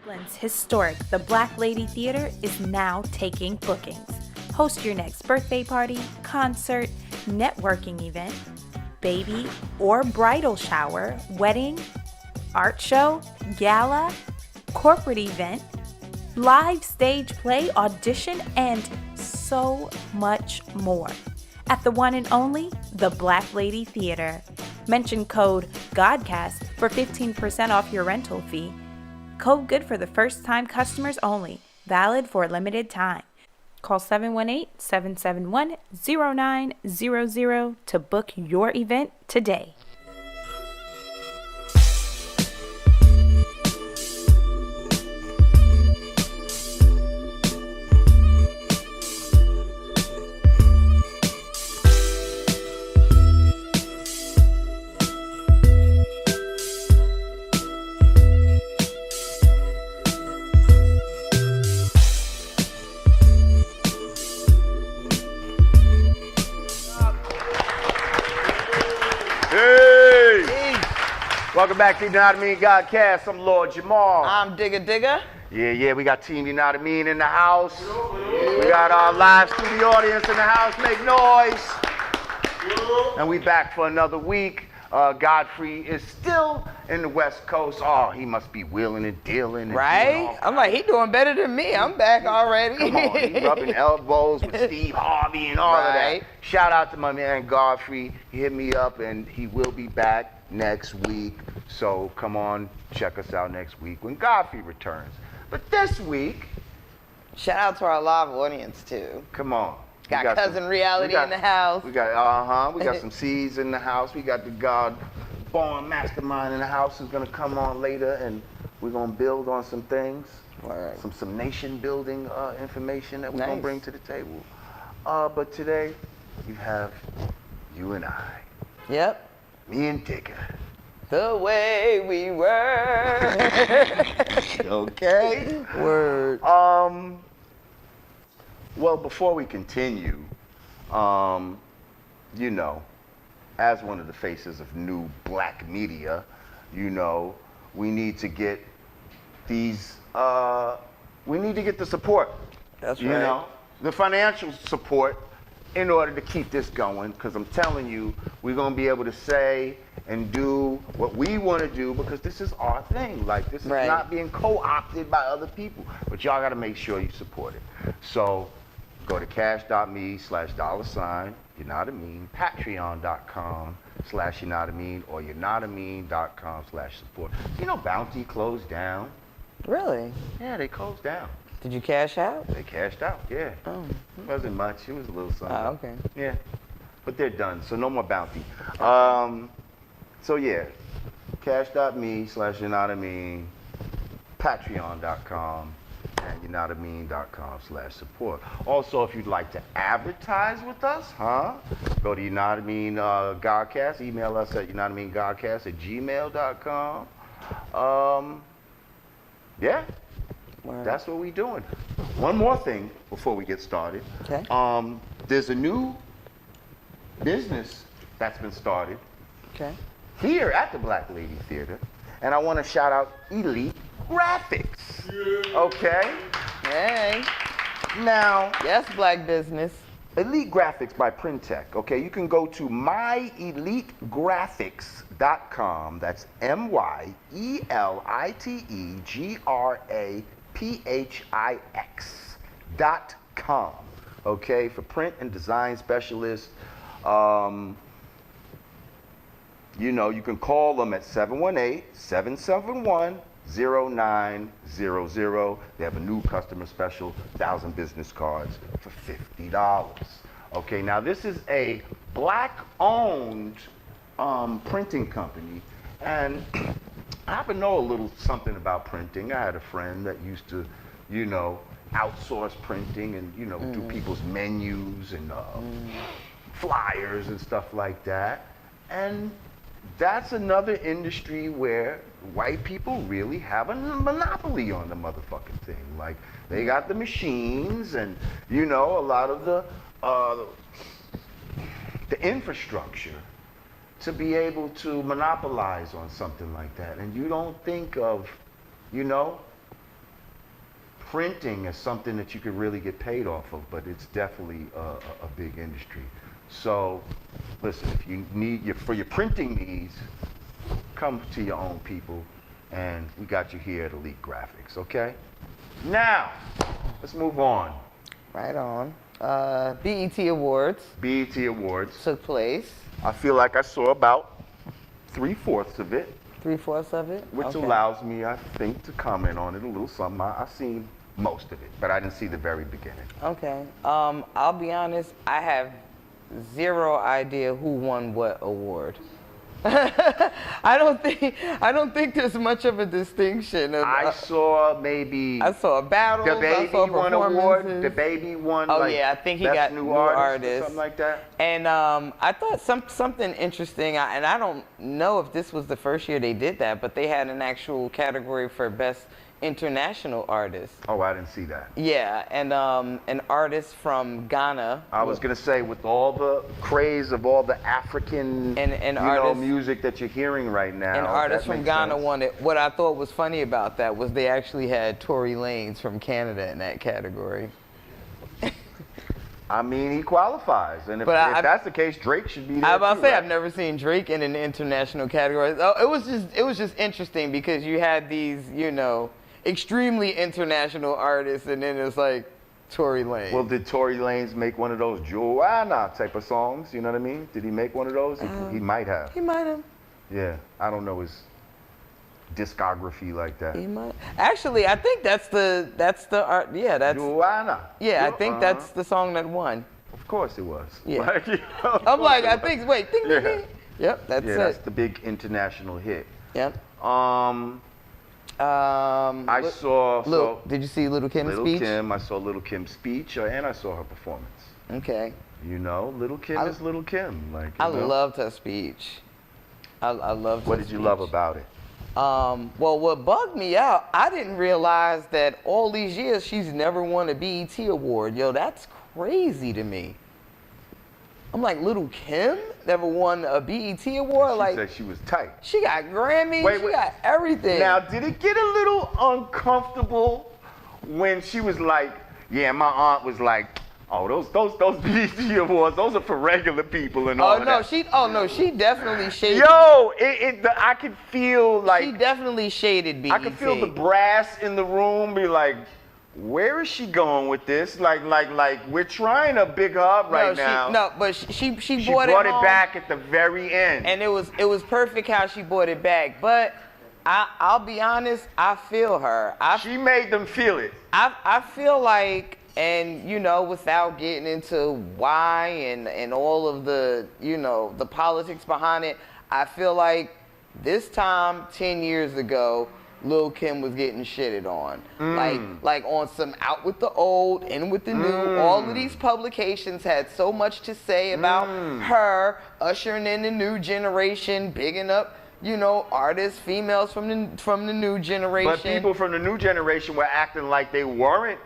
Brooklyn's historic The Black Lady Theater is now taking bookings. Host your next birthday party, concert, networking event, baby or bridal shower, wedding, art show, gala, corporate event, live stage play, audition, and so much more. At the one and only The Black Lady Theater. Mention code GODCAST for 15% off your rental fee. Code good for the first time customers only. Valid for a limited time. Call 718-771-0900 to book your event today. Welcome back to Yanadameen Godcast. I'm Lord Jamar. I'm Digga. Yeah, we got Team Yanadameen in the house. We got our live studio audience in the house. Make noise. And we back for another week. Godfrey is still in the West Coast. Oh, he must be wheeling and dealing. And right? I'm like, he doing better than me. I'm back already. Come on, he rubbing elbows with Steve Harvey and all of that. Shout out to my man Godfrey. He hit me up and he will be back next week. So come on, check us out next week when Godfrey returns. But this week, shout out to our live audience too. Come on. Got Cousin Reality in the house. We got we got some C's in the house. We got the Born Mastermind in the house who's gonna come on later, and we're gonna build on some things. Right. Some nation building information that we're gonna bring to the table. But today, you have you and I. Yep. Me and Digga. The way we were. Okay. Word. Well, before we continue, you know, as one of the faces of new black media, you know, we need to get these, we need to get the support. That's right. You know, the financial support in order to keep this going, because I'm telling you, we're going to be able to say and do what we want to do because this is our thing. Like, this is not being co-opted by other people. But y'all got to make sure you support it. So go to cash.me/$, you know what I mean, patreon.com/Yanadameen or Yanadameen.com/support. You know, Bounty closed down. Really? Yeah, they closed down. Did you cash out? They cashed out, yeah. Oh. It wasn't much. It was a little something. Oh, okay. Yeah. But they're done, so no more Bounty. So yeah, cash.me/Yanadameen, patreon.com, and Yanadameen.com/support. Also, if you'd like to advertise with us, go to Yanadameen Godcast. Email us at yanadameengodcast@gmail.com. Yeah. Word. That's what we're doing. One more thing before we get started. Okay. There's a new business that's been started here at the Black Lady Theater, and I want to shout out Elite Graphics. Okay? Hey. Now, yes, black business. Elite Graphics by Printech. Okay, you can go to myelitegraphics.com. That's MYELITEGRAPHIX.com. Okay, for print and design specialists. You know, you can call them at 718-771-0900. They have a new customer special, 1,000 business cards for $50. Okay, now this is a black-owned printing company, and I happen to know a little something about printing. I had a friend that used to, you know, outsource printing and, you know, do people's menus and flyers and stuff like that. And that's another industry where white people really have a monopoly on the motherfucking thing. Like, they got the machines and, you know, a lot of the infrastructure to be able to monopolize on something like that. And you don't think of, you know, printing is something that you could really get paid off of, but it's definitely a big industry. So, listen, if you need for your printing needs, come to your own people, and we got you here at Elite Graphics, okay? Now, let's move on. Right on. BET Awards. BET Awards took place. I feel like I saw about 3/4 of it. 3/4 of it? Which okay. allows me, I think, to comment on it a little something. I've seen most of it, but I didn't see the very beginning. Okay. I'll be honest, I have zero idea who won what award. I don't think there's much of a distinction. I saw maybe. I saw battles. The Baby I saw won award. The Baby won. Oh like, yeah, I think he best got new artist or something like that. And I thought something interesting, and I don't know if this was the first year they did that, but they had an actual category for best international artist. Oh, I didn't see that. Yeah, and an artist from Ghana. I was gonna say, with all the craze of all the African and music that you're hearing right now, an artist from Ghana sense. won it. What I thought was funny about that was they actually had Tory Lanez from Canada in that category. I mean, he qualifies, and if that's the case, Drake should be there. I was about to say, right? I've never seen Drake in an international category. Oh, it was just interesting because you had these, extremely international artists, and then it's like Tory Lanez. Well, did Tory Lanez make one of those Joanna type of songs? You know what I mean? Did he make one of those? He might have. He might have. Yeah, I don't know his discography like that. He might. Actually, I think that's the art. Yeah, that's Joanna. Yeah, I think that's the song that won. Of course it was. Yeah. Like, I'm like, I think. Wait, ding, ding, ding. Yep, that's it. Yeah, that's the big international hit. Yep. I saw. Did you see Lil Kim's speech? Lil Kim. I saw Lil Kim's speech, and I saw her performance. Okay. Lil Kim is Lil Kim. Like, I loved her speech. I loved. What did you love about it? Well, what bugged me out, I didn't realize that all these years she's never won a BET award. Yo, that's crazy to me. I'm like, Lil Kim never won a BET award? She said she was tight. She got Grammys, she got everything. Now, did it get a little uncomfortable when she was like, yeah, my aunt was like, oh, those BET awards, those are for regular people and all that. She definitely shaded. Yo, I could feel like. She definitely shaded BET. I could feel the brass in the room be like, where is she going with this? Like, we're trying to big her up right now. No, but she brought it back at the very end. And it was perfect how she brought it back. But I'll be honest, I feel her. She made them feel it. I feel like, and without getting into why and all of the the politics behind it, I feel like this time 10 years ago, Lil Kim was getting shitted on. Like on some out with the old, in with the new. All of these publications had so much to say about her, ushering in the new generation, bigging up, artists, females from the new generation. But people from the new generation were acting like they weren't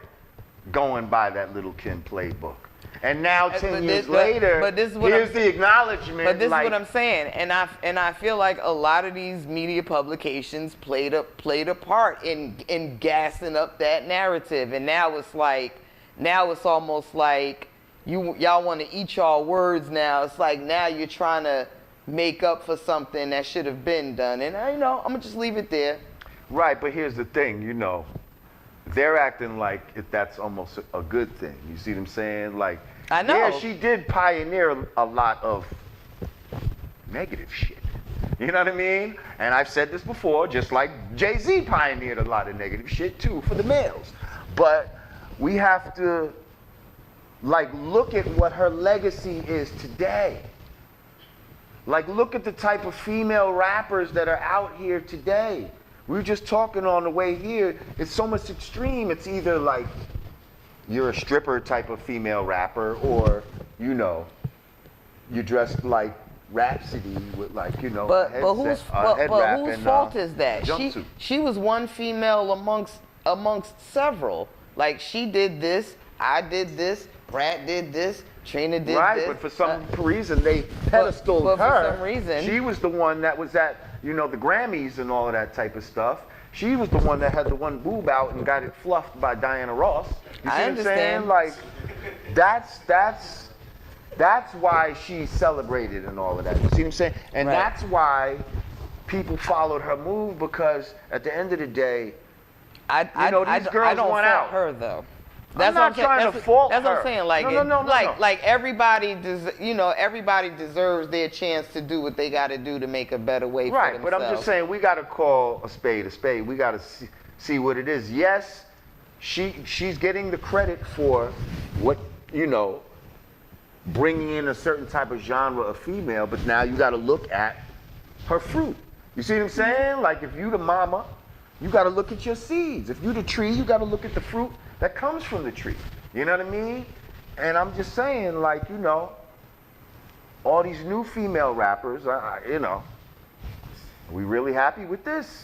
going by that Lil Kim playbook. And now 10 years later, here's the acknowledgement. But this is what I'm saying, and I feel like a lot of these media publications played a part in gassing up that narrative, and now it's almost like y'all want to eat y'all words now. It's like now you're trying to make up for something that should have been done, and I'm gonna just leave it there. Right, but here's the thing, they're acting like that's almost a good thing. You see what I'm saying? Like, I know. Yeah, she did pioneer a lot of negative shit. You know what I mean? And I've said this before, just like Jay-Z pioneered a lot of negative shit too for the males. But we have to look at what her legacy is today. Look at the type of female rappers that are out here today. We were just talking on the way here. It's so much extreme. It's either like you're a stripper type of female rapper, or you're dressed like Rhapsody with a headset, but whose fault is that? Jumpsuit. She was one female amongst several. Like, she did this, I did this, Brad did this, Trina did this. Right, but for some reason they pedestaled her. For some reason, she was the one that was at the Grammys and all of that type of stuff. She was the one that had the one boob out and got it fluffed by Diana Ross. You see I what understand. I'm saying? Like, that's why she's celebrated and all of that. You see what I'm saying? And Right. that's why people followed her move, because at the end of the day, I girls don't want fault out. her though. I'm not trying to fault That's what her. I'm saying. Like, No. like everybody everybody deserves their chance to do what they got to do to make a better way for right, themselves. but I'm just saying, we got to call a spade a spade. We got to see what it is. Yes, she's getting the credit for what, bringing in a certain type of genre of female, but now you got to look at her fruit. You see what I'm saying? Like, if you the mama, you got to look at your seeds. If you the tree, you got to look at the fruit that comes from the tree. You know what I mean? And I'm just saying, like, all these new female rappers, are we really happy with this?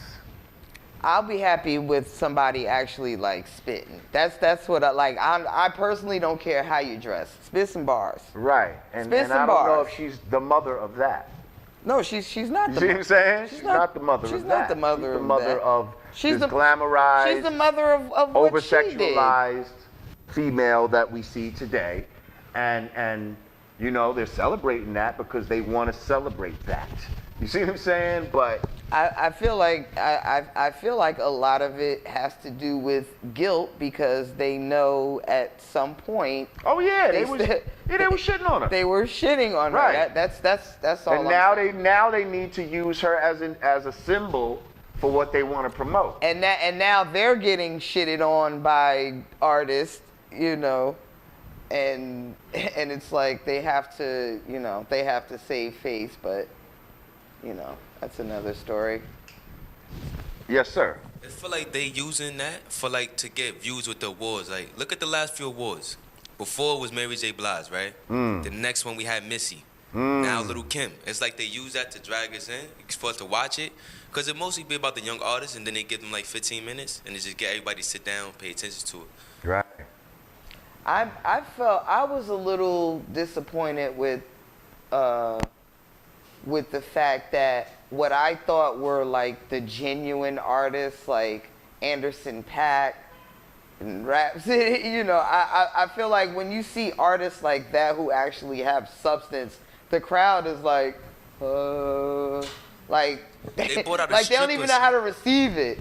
I'll be happy with somebody actually like spitting. That's what I like. I personally don't care how you dress. Spit some bars. Right. And I don't know if she's the mother of that. No, she's not. You see what I'm saying? She's not the mother of that. She's not the mother She's the mother of she's this glamorized, she's the mother of what she did. over-sexualized female that we see today. And they're celebrating that because they want to celebrate that. You see what I'm saying? But I feel like I feel like a lot of it has to do with guilt, because they know at some point. Oh yeah, they were shitting on her. They were shitting on her. Right. That's all. And now they need to use her as a symbol for what they want to promote. And now they're getting shitted on by artists, and it's like they have to save face, but that's another story. Yes, sir. I feel like they using that for to get views with the awards. Like, look at the last few awards. Before it was Mary J. Blige, right? The next one we had Missy. Now Lil Kim. It's like they use that to drag us in for us to watch it, because it mostly be about the young artists, and then they give them 15 minutes, and they just get everybody to sit down, pay attention to it. Right. I felt I was a little disappointed with the fact that what I thought were the genuine artists, like Anderson .Paak and Rap City, I feel like when you see artists like that who actually have substance, the crowd is They brought out they don't even know how to receive it.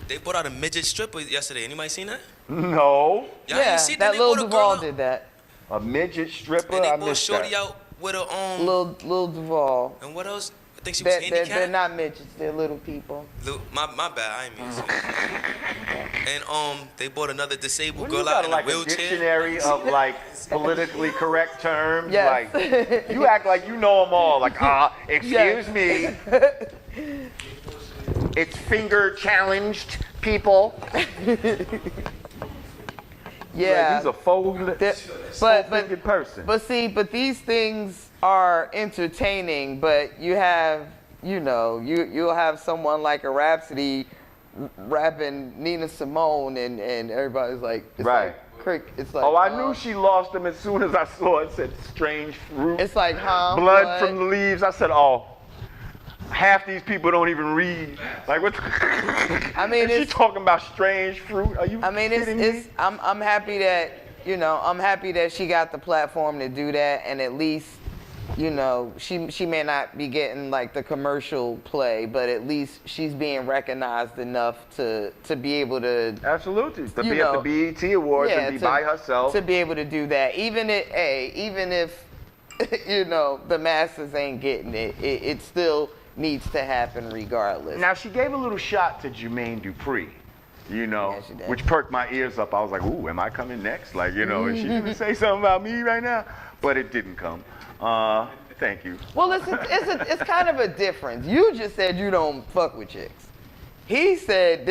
They brought out a midget stripper yesterday. Anybody seen that? No. Y'all Yeah, ain't seen that They Lil brought a Duval girl did that. A midget stripper. And they I brought missed Shorty that. out with a Lil Duval. And what else? I think she was handicapped. They're not midgets. They're little people. My bad. I ain't mean to say. And they brought another disabled When you girl out got in a a wheelchair. dictionary of politically correct terms, Yes. you act like you know them all. Excuse me, it's finger challenged people. Yeah. He's a full-fingered person. But these things are entertaining. But you have, you'll have someone like a Rhapsody rapping Nina Simone, and everybody's like, it's Right. It's like, I knew she lost him as soon as I saw it said strange fruit. It's like, blood from the leaves. I said, half these people don't even read. Like, what? I mean, she talking about strange fruit. Are you kidding me? I'm happy that I'm happy that she got the platform to do that, and at least she may not be getting the commercial play, but at least she's being recognized enough to be able to absolutely to be at the BET Awards and be by herself, to be able to do that, even if the masses ain't getting it, it still needs to happen regardless. Now, she gave a little shot to Jermaine Dupri, Yeah, she did. which perked my ears up. I was like, ooh, am I coming next? Is she gonna say something about me right now? But it didn't come. Thank you. Well, it's kind of a difference. You just said you don't fuck with chicks. He said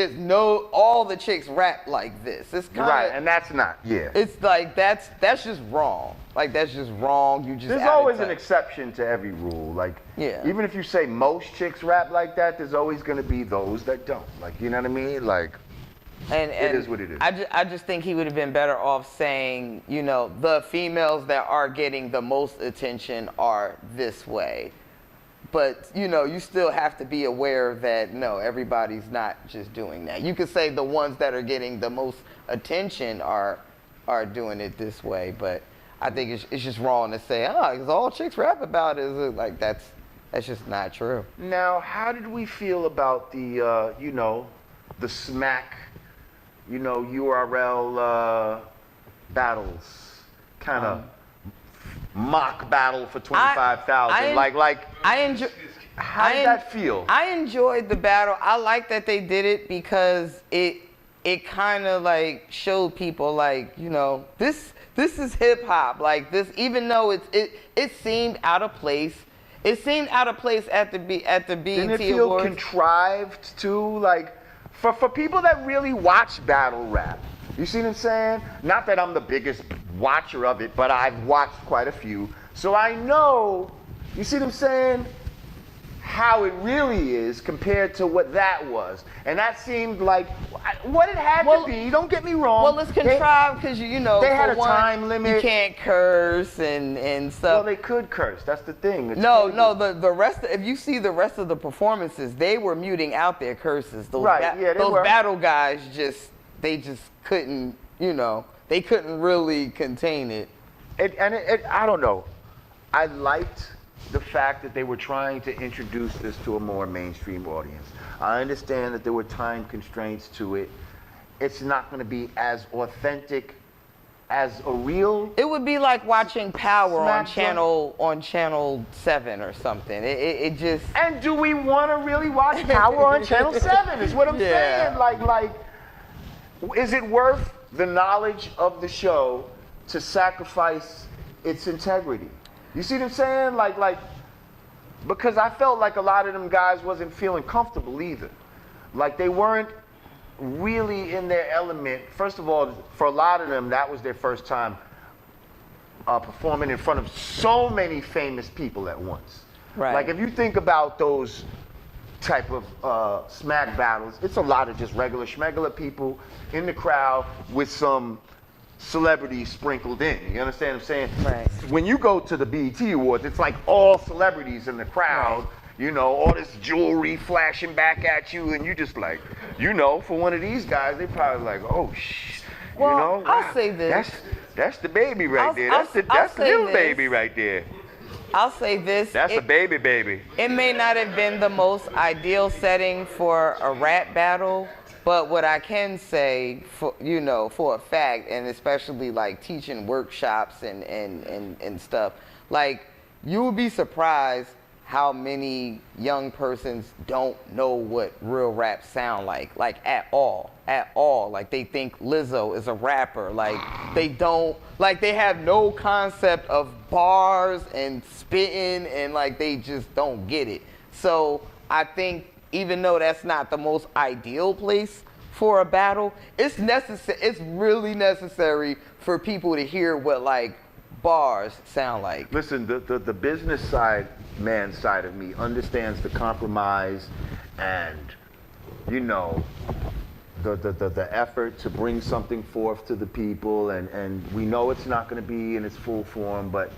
all the chicks rap like this. It's kind right, and that's not, yeah. It's like, that's just wrong. That's just wrong. There's always an exception to every rule. Yeah. Even if you say most chicks rap like that, there's always gonna be those that don't. You know what I mean? And it is what it is. I just think he would have been better off saying, the females that are getting the most attention are this way. But you know, you still have to be aware that no, everybody's not just doing that. You could say the ones that are getting the most attention are doing it this way, but I think it's just wrong to say, because all chicks rap about it. Is like that's just not true. Now, how did we feel about the the smack, URL battles, kind of mock battle for 25,000? How did that feel? I enjoyed the battle. I like that they did it because it kind of like showed people like, this is hip hop. Like this, even though it seemed out of place. It seemed out of place at the BET Didn't it feel Awards. Contrived too? Like for people that really watch battle rap, you see what I'm saying? Not that I'm the biggest watcher of it, but I've watched quite a few, so I know. You see what I'm saying? How it really is compared to what that was, and that seemed like what it had to be. Don't get me wrong. Well, it's contrived because they had a time limit. You can't curse and stuff. Well, they could curse. That's the thing. It's no. crazy. The rest. If you see the rest of the performances, they were muting out their curses. Those those were. battle guys they just couldn't. They couldn't really contain it. I don't know. I liked the fact that they were trying to introduce this to a more mainstream audience. I understand that there were time constraints to it. It's not going to be as authentic as a real. It would be like watching Power on Smack channel 7 or something. It just. And do we want to really watch Power on channel 7? Is what I'm saying. Like, is it worth the knowledge of the show to sacrifice its integrity? You see what I'm saying? Like, because I felt like a lot of them guys wasn't feeling comfortable either. Like they weren't really in their element. First of all, for a lot of them, that was their first time performing in front of so many famous people at once. Right. Like if you think about those type of smack battles, it's a lot of just regular schmegular people in the crowd with some celebrities sprinkled in. You understand what I'm saying? Right. When you go to the BET Awards, it's like all celebrities in the crowd, all this jewelry flashing back at you, and you just like, for one of these guys, they probably like, oh, Well, I'll say this. That's the baby right there. That's the little baby right there. I'll say this. That's a baby. It may not have been the most ideal setting for a rap battle, but what I can say, for a fact, and especially like teaching workshops and stuff, like you would be surprised how many young persons don't know what real rap sound like at all. Like they think Lizzo is a rapper. Like they don't, like they have no concept of bars and spitting, and like they just don't get it. So I think even though that's not the most ideal place for a battle, it's necessary. It's really necessary for people to hear what like bars sound like. Listen, the business man side of me understands the compromise and the effort to bring something forth to the people, and we know it's not going to be in its full form, but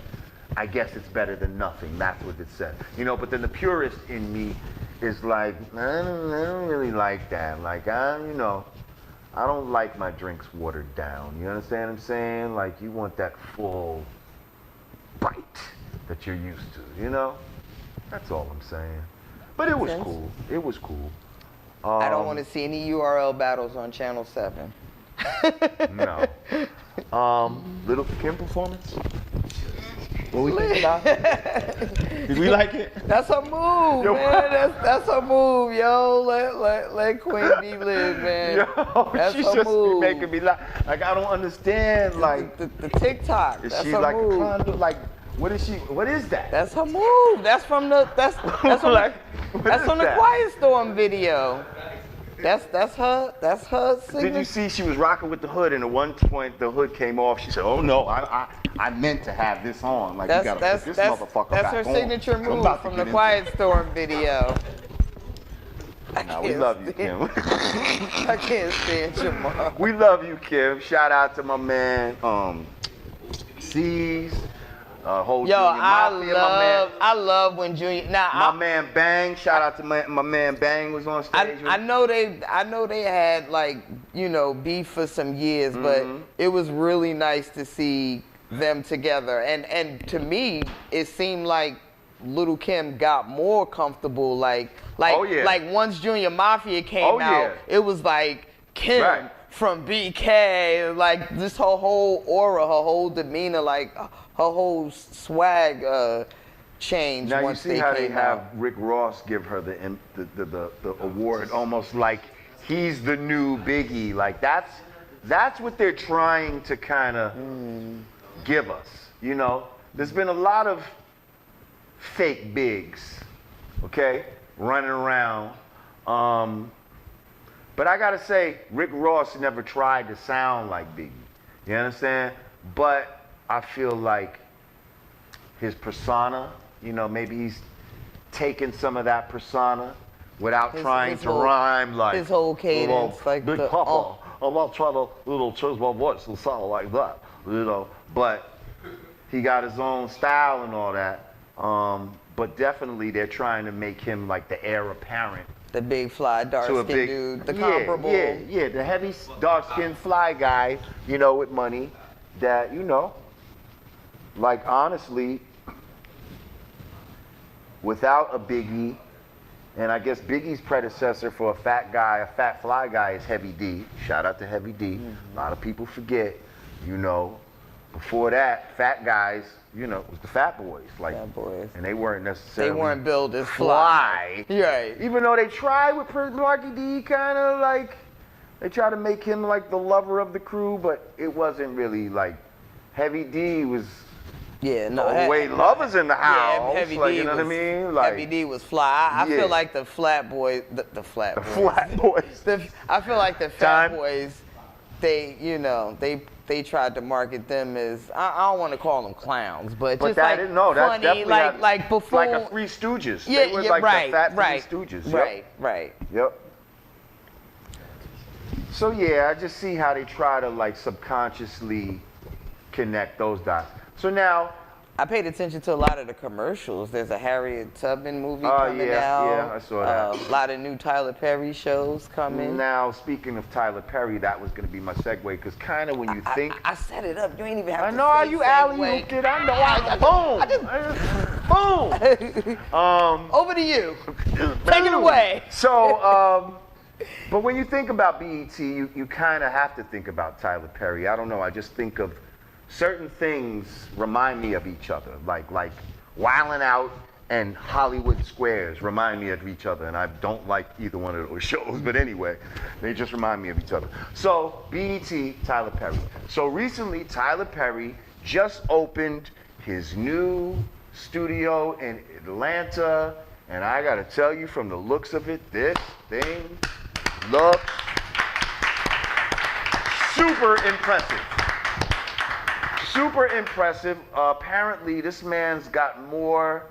I guess it's better than nothing. That's what it said. But then the purist in me is like, I don't really like that. Like, I don't like my drinks watered down. You understand what I'm saying? Like, you want that full bite that you're used to, That's all I'm saying. But it was cool. It was cool. I don't want to see any URL battles on Channel 7. No. Lil Kim performance? What we think about it? Did we like it? That's a move, man. That's a move, yo. Let Queen B live, man. Yo, that's she's a just move. making me laugh. Like, I don't understand. Like, the TikTok. Is that's she a like move. a condo? Like, what is she? What is that? That's her move. That's from the the Quiet Storm video. That's her signature. Did you see she was rocking with the hood, and at one point the hood came off? She said, "Oh no, I meant to have this on. Like, you gotta put this motherfucker back on." That's her signature move from the Quiet Storm video. No, we love you, Kim. I can't stand Jamar. We love you, Kim. Shout out to my man, C's. Whole Yo, Junior Mafia, I love when Junior. my man Bang. Shout out to my man Bang was on stage. I know they had like, you know, beef for some years, but it was really nice to see them together. And to me, it seemed like Lil Kim got more comfortable. Like once Junior Mafia came out, it was like Kim from BK, like this her whole aura, her whole demeanor, like her whole swag changed. Now once you see how they have out. Rick Ross give her the award, almost like he's the new Biggie. Like that's what they're trying to kind of give us. You know, there's been a lot of fake bigs, okay, running around. But I gotta say, Rick Ross never tried to sound like Biggie. You understand? But I feel like his persona, you know, maybe he's taken some of that persona without trying to rhyme like his whole cadence, like Big Papa. I'm not trying to change my voice to sound like that, you know. But he got his own style and all that. But definitely they're trying to make him like the heir apparent. The big fly, dark-skinned dude, the comparable. Yeah, the heavy, dark-skinned fly guy, you know, with money that, you know, like honestly, without a Biggie, and I guess Biggie's predecessor for a fat fly guy is Heavy D. Shout out to Heavy D. A lot of people forget, you know, before that, fat guys, you know, was the Fat Boys. Like, Fat Boys. And they weren't necessarily. They weren't billed as fly. Right. Even though they tried with Marky D, kind of like, they tried to make him like the lover of the crew, but it wasn't really like, Heavy D was. Yeah, no. Way lovers in the house. Yeah, Heavy like, D you know was, what I mean? Like, Heavy D was fly. I feel like the Flat Boys, the Flat Boys. I feel like the Fat Boys, they, you know, they tried to market them as, I don't want to call them clowns, but just that like no, that's funny, like before. Like a Three Stooges. Yeah, they were yeah, like right, the fat right, Three Stooges. Right. Yep. So yeah, I just see how they try to like subconsciously connect those dots. So now, I paid attention to a lot of the commercials. There's a Harriet Tubman movie coming out. Yeah, I saw that. A lot of new Tyler Perry shows coming. Now, speaking of Tyler Perry, that was going to be my segue, because kind of when you think... I set it up. You ain't even have to I know how you alley-ooped it. I know. Boom. Over to you. Take it away. So, but when you think about BET, you kind of have to think about Tyler Perry. I don't know. I just think of certain things remind me of each other, like Wildin' Out and Hollywood Squares remind me of each other, and I don't like either one of those shows, but anyway, they just remind me of each other. So, BET, Tyler Perry. So recently, Tyler Perry just opened his new studio in Atlanta, and I gotta tell you, from the looks of it, this thing looks super impressive. Super impressive. Apparently, this man's got more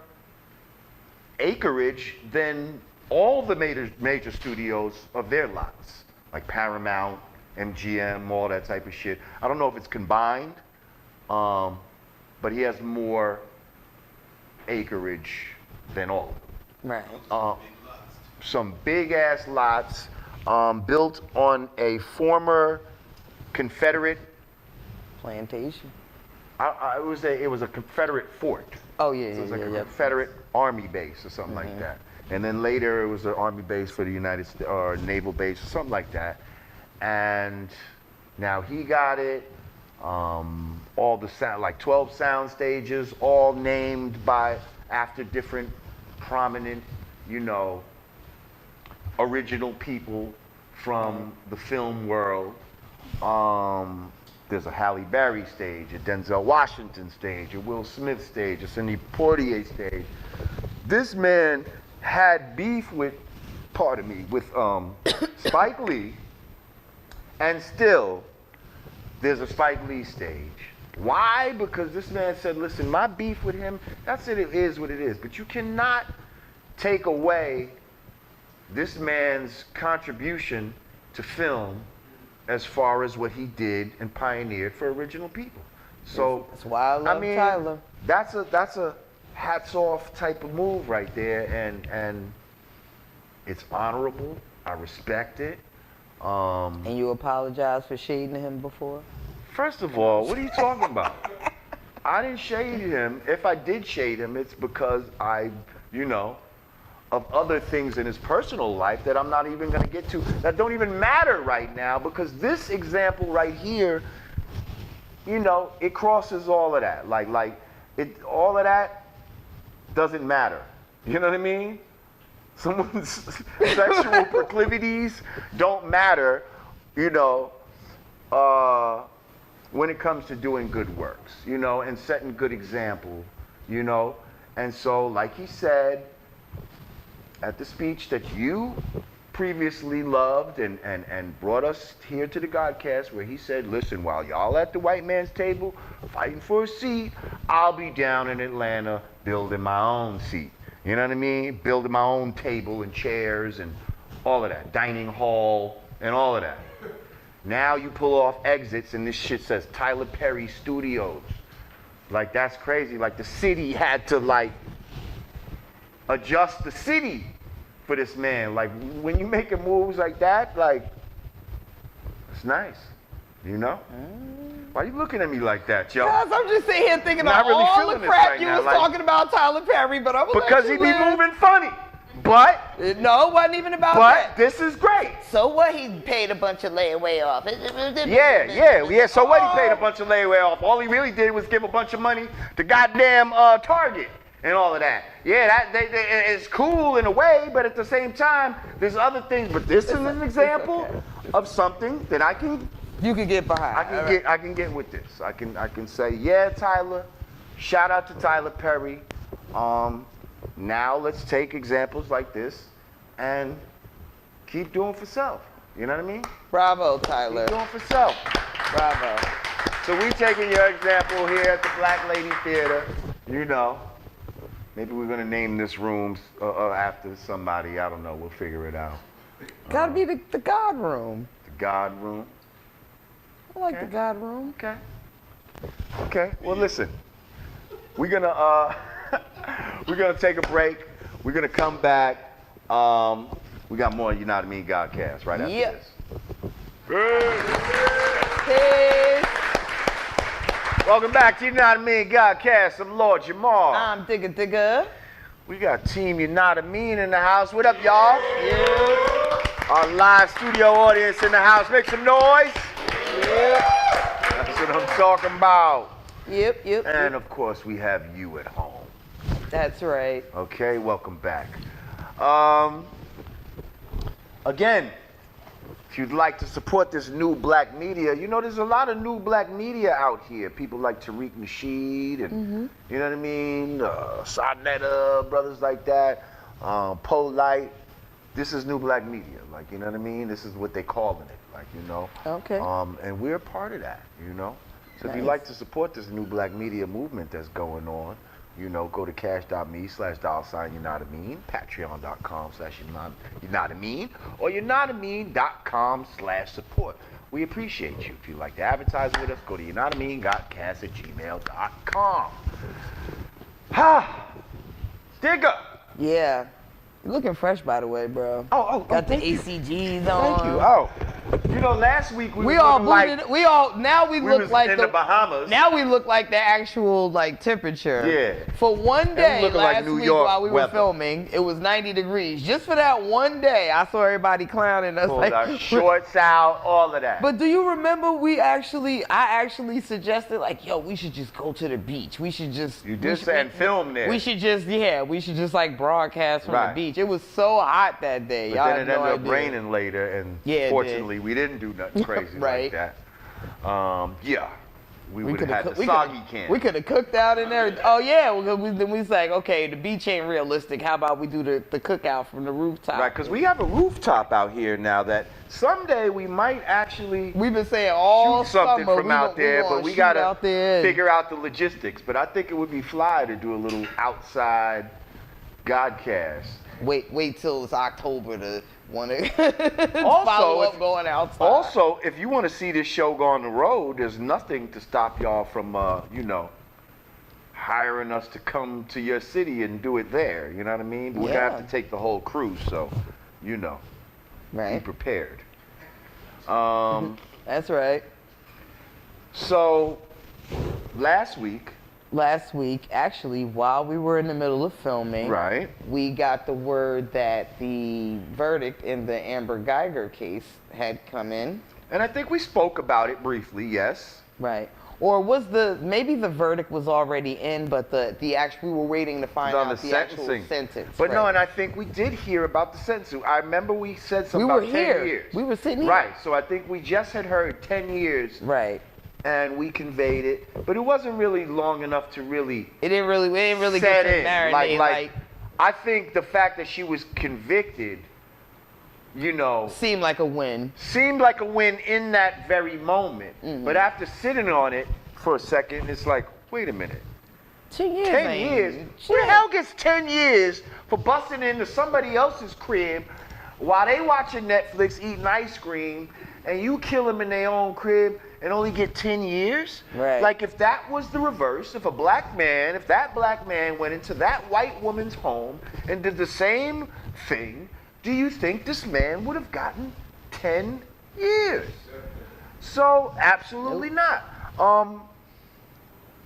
acreage than all the major studios of their lots, like Paramount, MGM, all that type of shit. I don't know if it's combined, but he has more acreage than all of them. Right. Some big ass lots built on a former Confederate plantation. It was a Confederate fort. Oh yeah, so it was like a yeah. Confederate army base or something like that. And then later it was an army base for the United States, or naval base or something like that. And now he got it. All the sound, like 12 sound stages, all named after different prominent, you know, original people from the film world. There's a Halle Berry stage, a Denzel Washington stage, a Will Smith stage, a Sidney Poitier stage. This man had beef with, with Spike Lee, and still there's a Spike Lee stage. Why? Because this man said, listen, my beef with him, that's it, it is what it is. But you cannot take away this man's contribution to film as far as what he did and pioneered for original people. So That's why I love Tyler. That's a hats off type of move right there, and it's honorable. I respect it. And you apologize for shading him before? First of all, what are you talking about? I didn't shade him. If I did shade him, it's because of other things in his personal life that I'm not even going to get to, that don't even matter right now, because this example right here, it crosses all of that. All of that doesn't matter. You know what I mean? Someone's sexual proclivities don't matter, when it comes to doing good works, and setting good example, And so, like he said at the speech that you previously loved and brought us here to the Godcast, where he said, listen, while y'all at the white man's table fighting for a seat, I'll be down in Atlanta building my own seat. You know what I mean? Building my own table and chairs and all of that, dining hall and all of that. Now you pull off exits and this shit says Tyler Perry Studios. Like, that's crazy. Like, the city had to adjust the city for this man. Like, when you making moves like that, it's nice, Why are you looking at me like that, yo? Because I'm just sitting here thinking about really all feeling the this crap right you now, was talking about Tyler Perry, but I'm because he be moving funny. But no, it wasn't even about but that. this is great. So what? He paid a bunch of layaway off. Yeah. So what? He paid a bunch of layaway off. All he really did was give a bunch of money to goddamn Target and all of that. Yeah, it's cool in a way, but at the same time, there's other things. But this is an example of something that you can get behind. I can get with this. I can say, yeah, Tyler. Shout out to Tyler Perry. Now let's take examples like this and keep doing for self. You know what I mean? Bravo, Tyler. Keep doing for self. Bravo. So we taking your example here at the Black Lady Theater. Maybe we're gonna name this room after somebody. I don't know. We'll figure it out. Gotta be the God Room. The God Room. I like the God Room. Okay. Well, listen. We're gonna take a break. We're gonna come back. We got more Yanadameen Godcast right after this. Peace. Welcome back to Yanadameen Godcast. I'm Lord Jamar. I'm Digga. We got Team Yanadameen in the house. What up, y'all? Yeah. Our live studio audience in the house. Make some noise. Yep. That's what I'm talking about. Yep. And of course, we have you at home. That's right. Okay, welcome back. Again, if you'd like to support this new black media, there's a lot of new black media out here. People like Tariq Nasheed and, you know what I mean? Sarnetta, brothers like that. Polite. This is new black media. You know what I mean? This is what they calling it. Okay. And we're a part of that, So if you'd like to support this new black media movement that's going on, go to cash.me/$Yanadameen, patreon.com/Yanadameen, or Yanadameen.com/support. We appreciate you. If you'd like to advertise with us, go to yanadameengotcast@gmail.com. Digga! Yeah. You're looking fresh, by the way, bro. Got the ACGs on. Thank you. Last week we look like in the Bahamas. Now we look like the actual temperature. Yeah. For one day last week while we were weather. filming, it was 90 degrees. Just for that one day, I saw everybody clowning us. Pulled our shorts out, all of that. But do you remember I actually suggested we should just go to the beach. We should just film there. We should just broadcast from the beach. It was so hot that day. But then it ended up raining later, and fortunately we didn't do nothing crazy like that. We would have had the soggy can. We could have cooked out in there. Oh yeah, then we was like, okay, the beach ain't realistic. How about we do the cookout from the rooftop? Right, because we have a rooftop out here now that someday we might actually. We've been saying all shoot something summer, from out there, but we gotta figure out the logistics. But I think it would be fly to do a little outside Godcast. Wait till it's October to want to follow up going outside. Also, if you want to see this show go on the road, there's nothing to stop y'all from, hiring us to come to your city and do it there. You know what I mean? We're going to have to take the whole crew, so, be prepared. That's right. So, last week, actually, while we were in the middle of filming, right, we got the word that the verdict in the Amber Guyger case had come in. And I think we spoke about it briefly, yes. Right. Or was maybe the verdict was already in, but the actual, we were waiting to find out the actual sentence. But no, and I think we did hear about the sentencing. I remember we said something about 10 years. We were sitting here. Right, so I think we just had heard 10 years. Right. And we conveyed it, but it wasn't really long enough to really. It didn't really get to marinate. Like, I think the fact that she was convicted, seemed like a win. Seemed like a win in that very moment. Mm-hmm. But after sitting on it for a second, it's like, wait a minute. 10 years. 10 years. Who the hell gets 10 years for busting into somebody else's crib while they watching Netflix, eating ice cream, and you kill them in their own crib and only get 10 years? Right. Like, if that was the reverse, if that black man went into that white woman's home and did the same thing, do you think this man would have gotten 10 years? So, absolutely not.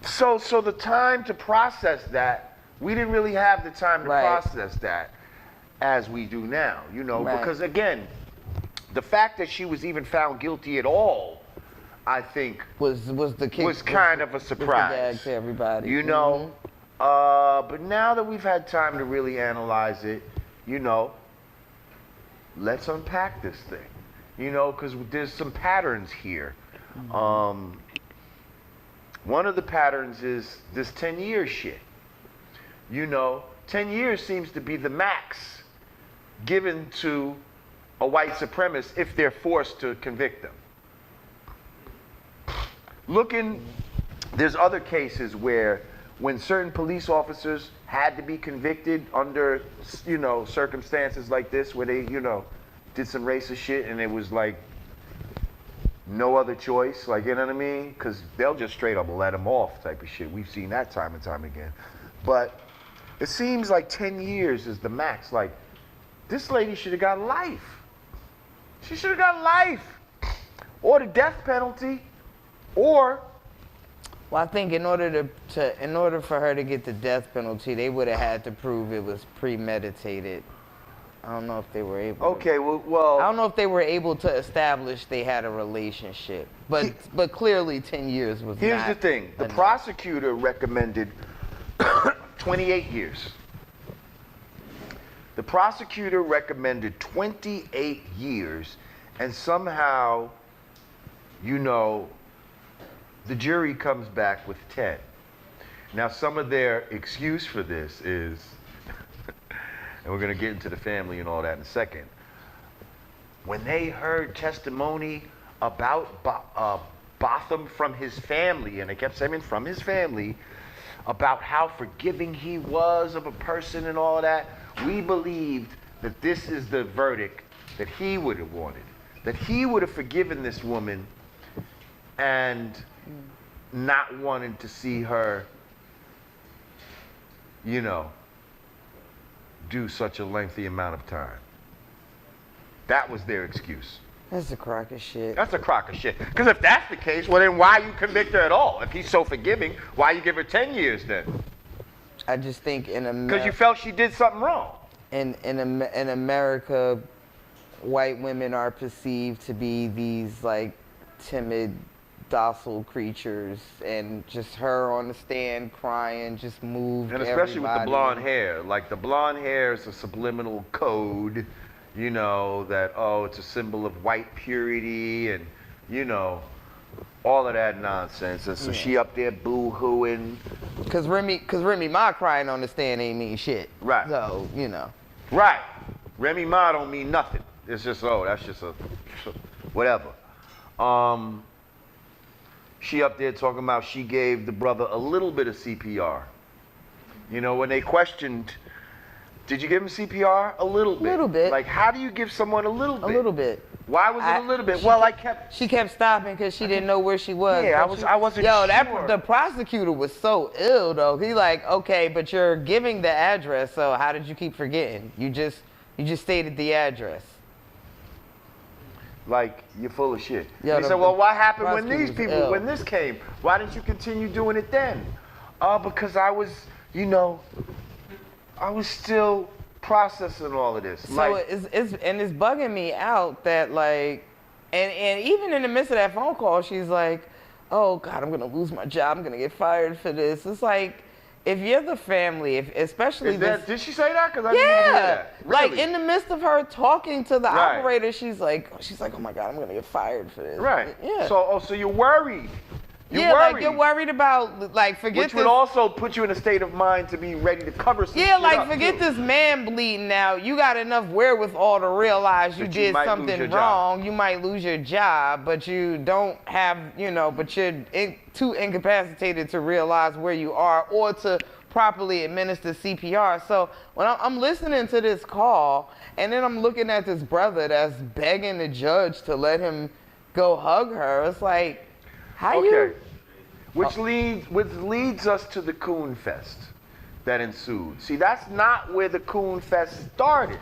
So the time to process that, we didn't really have the time to process that as we do now, because again, the fact that she was even found guilty at all, I think, was kind of a surprise to everybody. But now that we've had time to really analyze it, let's unpack this thing, because there's some patterns here. Mm-hmm. One of the patterns is this 10-year shit. 10 years seems to be the max given to a white supremacist if they're forced to convict them. There's other cases where when certain police officers had to be convicted under, circumstances like this where they, did some racist shit and it was like no other choice, like, you know what I mean? Because they'll just straight up let them off type of shit. We've seen that time and time again. But it seems like 10 years is the max. Like, this lady should have got life. She should have got life. Or the death penalty. Or... Well, I think in order for her to get the death penalty, they would have had to prove it was premeditated. I don't know if they were able. Okay, well. I don't know if they were able to establish they had a relationship, but clearly 10 years was. Here's the thing: the prosecutor recommended 28 years. The prosecutor recommended 28 years, and somehow, the jury comes back with 10. Now, some of their excuse for this is, and we're going to get into the family and all that in a second, when they heard testimony about Botham from his family, and they kept saying from his family, about how forgiving he was of a person and all that, we believed that this is the verdict that he would have wanted, that he would have forgiven this woman and not wanting to see her, do such a lengthy amount of time. That was their excuse. That's a crock of shit. That's a crock of shit. Because if that's the case, well then why you convict her at all? If he's so forgiving, why you give her 10 years then? I just think in America... Because you felt she did something wrong. In America, white women are perceived to be these, like, timid, docile creatures, and just her on the stand crying just moved everybody. And especially with the blonde hair. Like, the blonde hair is a subliminal code, that, it's a symbol of white purity and, all of that nonsense. And so she up there boo-hooing. Because Remy Ma crying on the stand ain't mean shit. Right. So, Right. Remy Ma don't mean nothing. It's just, that's just a whatever. She up there talking about she gave the brother a little bit of CPR. When they questioned Did you give him CPR? A little bit. A little bit. Like, how do you give someone a little bit? A little bit. Why was it a little bit? She kept stopping because she didn't know where she was. Yeah, I wasn't sure. The prosecutor was so ill though. He like, okay, but you're giving the address, so how did you keep forgetting? You just stated the address. Like, you're full of shit. Yeah, He said, well, what happened when these people, when this came? Why didn't you continue doing it then? Because I was, I was still processing all of this. So it's bugging me out that like, and even in the midst of that phone call, she's like, oh God, I'm gonna lose my job. I'm gonna get fired for this. It's like, if you're the family, especially did she say that? Because I didn't hear that. Really? Like in the midst of her talking to the operator, she's like, oh my God, I'm gonna get fired for this. Right. Yeah. So you're worried. Like you're worried about like Which would also put you in a state of mind to be ready to cover some shit like forget this man bleeding out. You got enough wherewithal to realize you did something wrong. You might lose your job, but you don't have, but you're too incapacitated to realize where you are or to properly administer CPR. So when I'm listening to this call and then I'm looking at this brother that's begging the judge to let him go hug her, it's like, which leads us to the Coon Fest that ensued. See, that's not where the Coon Fest started.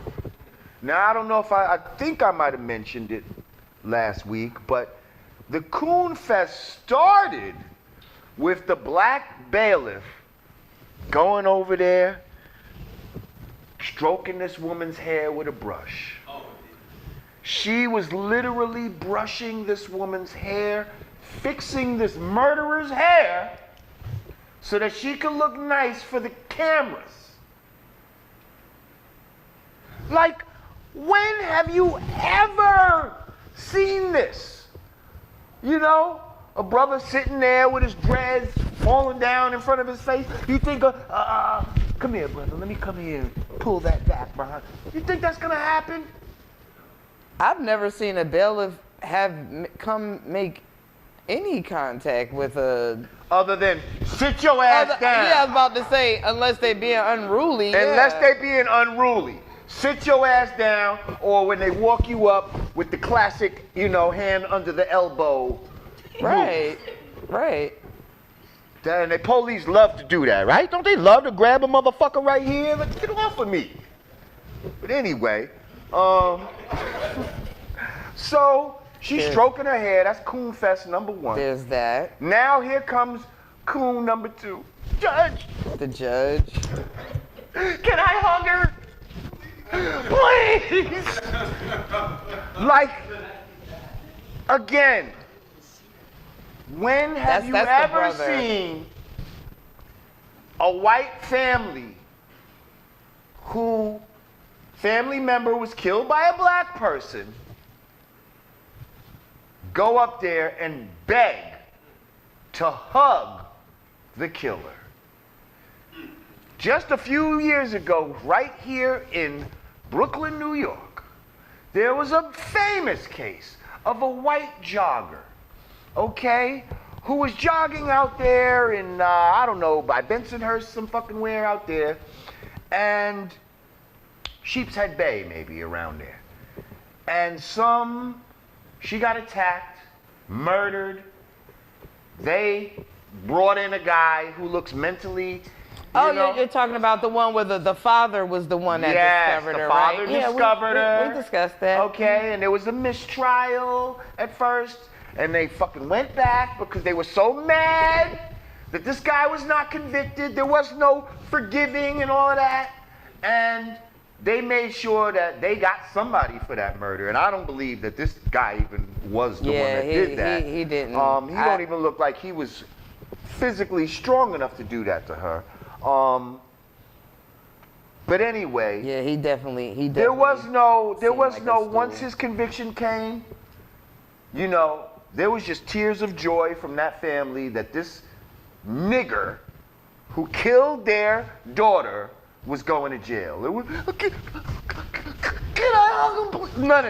Now, I don't know if I think I might have mentioned it last week, but the Coon Fest started with the black bailiff going over there, stroking this woman's hair with a brush. She was literally brushing this woman's hair, fixing this murderer's hair so that she could look nice for the cameras. Like, when have you ever seen this? A brother sitting there with his dreads falling down in front of his face. You think, come here, brother, let me come here and pull that back behind. You think that's gonna happen? I've never seen a bailiff come make any contact with a... Other than sit your ass down. Yeah, I was about to say, unless they being unruly. Unless they being unruly. Sit your ass down, or when they walk you up with the classic, hand under the elbow. Right. And the police love to do that, right? Don't they love to grab a motherfucker right here? Like, get off of me. But anyway, so she's stroking her hair. That's Coon Fest number 1. There's that. Now here comes Coon number 2. Judge. The judge. Can I hug her? Please. Like, again, when have you ever seen a white family who family member was killed by a black person go up there and beg to hug the killer? Just a few years ago, right here in Brooklyn, New York, there was a famous case of a white jogger, who was jogging out there in, I don't know, by Bensonhurst, some fucking where out there, and Sheepshead Bay, maybe, around there. And she got attacked, murdered. They brought in a guy who looks mentally... you're talking about the one where the father was the one that discovered her, right? Yes, the father discovered her. We discussed that. Okay, and there was a mistrial at first, and they fucking went back because they were so mad that this guy was not convicted. There was no forgiving and all of that. And they made sure that they got somebody for that murder. And I don't believe that this guy even was the one that did that. He didn't. He don't even look like he was physically strong enough to do that to her. But anyway, yeah, he definitely. There was no. Once his conviction came, there was just tears of joy from that family that this nigger who killed their daughter was going to jail. It was, can I hug him, please? None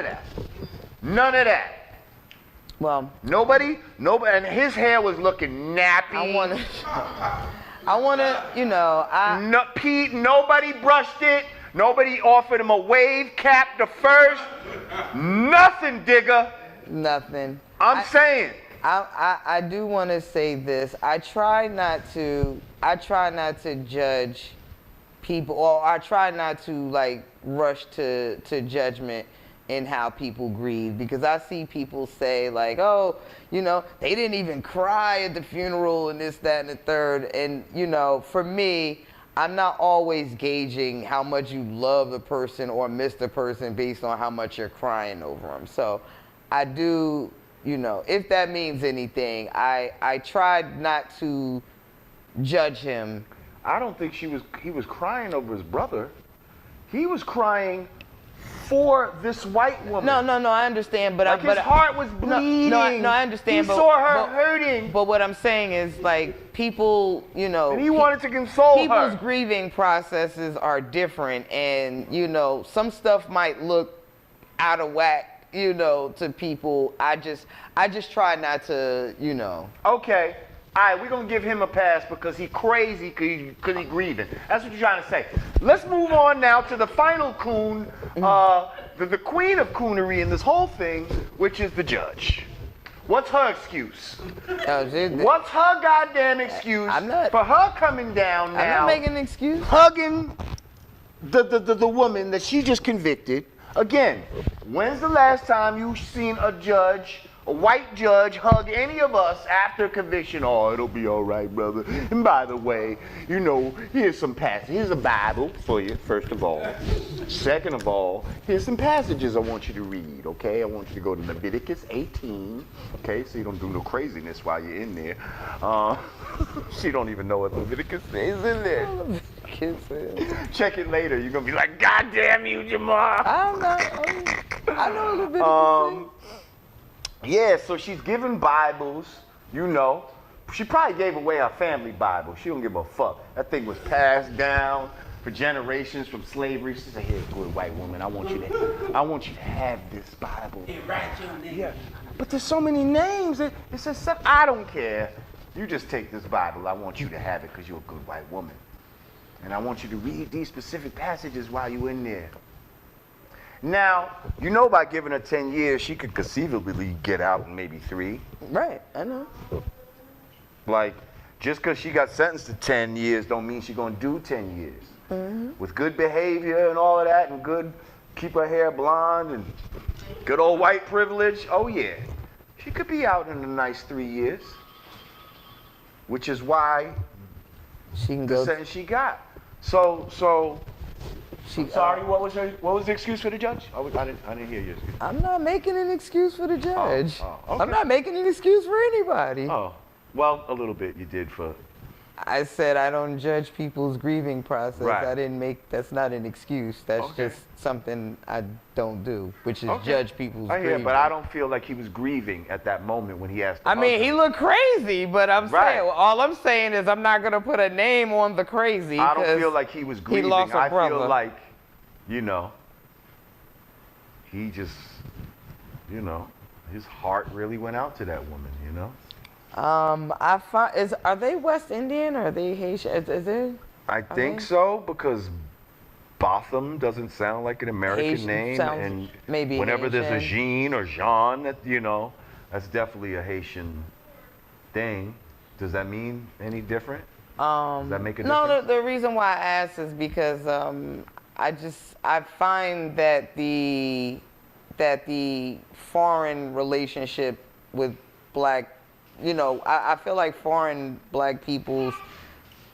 of that. Well, nobody, and his hair was looking nappy. I want to, Pete, nobody brushed it. Nobody offered him a wave cap the first. Nothing, Digga. Nothing. I'm saying. I do want to say this. I try not to judge people, or I try not to like rush to judgment in how people grieve, because I see people say like, oh, you know, they didn't even cry at the funeral and this, that, and the third. And, you know, for me, I'm not always gauging how much you love the person or miss the person based on how much you're crying over them. So I do, you know, if that means anything, I tried not to judge him. I don't think he was crying over his brother. He was crying for this white woman. No, I understand, but his heart was bleeding. No, I understand. He saw her hurting. But what I'm saying is, like, people, you know, and he wanted to console her. People's grieving processes are different, and you know, some stuff might look out of whack, you know, to people. I just try not to, you know. Okay. All right, we're going to give him a pass because he's crazy because he's grieving. That's what you're trying to say. Let's move on now to the final coon, the queen of coonery in this whole thing, which is the judge. What's her excuse? What's her goddamn excuse for her coming down now? I'm not making an excuse. Hugging the woman that she just convicted. Again, when's the last time you seen a judge, a white judge, hug any of us after conviction? Oh, it'll be all right, brother. And by the way, you know, here's some passages. Here's a Bible for you, first of all. Second of all, here's some passages I want you to read, okay? I want you to go to Leviticus 18, okay? So you don't do no craziness while you're in there. She don't even know what Leviticus is in there. Check it later. You're going to be like, God damn you, Jamar. I know Leviticus. Yeah, so she's giving Bibles, you know. She probably gave away her family Bible. She don't give a fuck. That thing was passed down for generations from slavery. She said, here, good white woman, I want you to have this Bible. Yeah. But there's so many names. It says, I don't care. You just take this Bible. I want you to have it because you're a good white woman. And I want you to read these specific passages while you're in there. Now, you know, by giving her 10 years, she could conceivably get out in maybe 3. Right, I know. Like, just because she got sentenced to 10 years don't mean she's going to do 10 years. Mm-hmm. With good behavior and all of that, and good, keep her hair blonde, and good old white privilege, oh yeah. She could be out in a nice 3 years. Which is why she can the go sentence she got. So I'm sorry, what was the excuse for the judge? I didn't hear you. I'm not making an excuse for the judge. Okay. I'm not making an excuse for anybody. Oh, well, a little bit you did for. I said I don't judge people's grieving process. Right. That's not an excuse. That's just something I don't do, which is judge people's grieving. I hear, but I don't feel like he was grieving at that moment when he asked. I mean, he looked crazy, but I'm saying, all I'm saying is I'm not gonna put a name on the crazy. I don't feel like he was grieving. He lost a brother. I feel like, you know, he just, you know, his heart really went out to that woman, you know. Are they West Indian or are they Haitian? Is it? I think so, because Botham doesn't sound like an American name, and maybe whenever Haitian. there's a Jean or Jean, that, you know, that's definitely a Haitian thing. Does that mean any different? Does that make a difference? No, the reason why I asked is because I find that the foreign relationship with black, you know, I feel like foreign black people's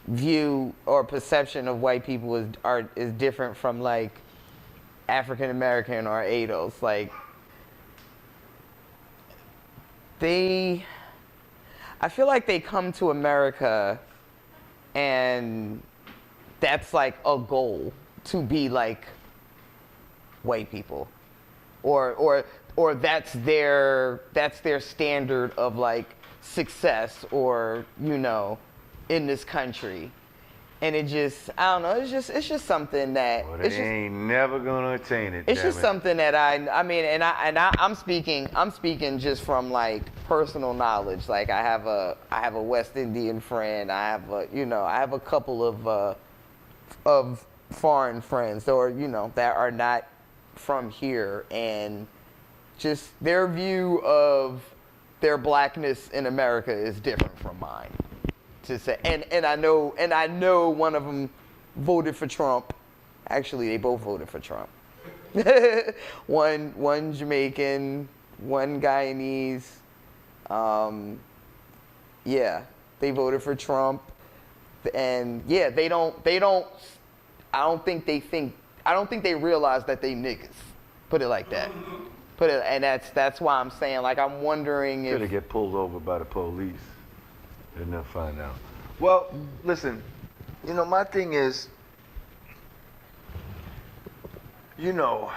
view or perception of white people is different from like African American or ADOS. Like I feel like they come to America and that's like a goal to be like white people, or that's their standard of like success, or, you know, in this country. And it just, I don't know, it's just something that well, they ain't never gonna attain it. It's just something that I mean, I'm speaking just from like personal knowledge. Like I have a West Indian friend. I have a couple of foreign friends or, you know, that are not from here, and just their view of their blackness in America is different from mine. To say, and I know one of them voted for Trump. Actually, they both voted for Trump. one Jamaican, one Guyanese. Yeah, they voted for Trump, and yeah, I don't think they realize that they niggas. Put it like that. And that's why I'm saying, like, I'm wondering if. Gonna get pulled over by the police and they'll find out. Well, listen, you know, my thing is, you know,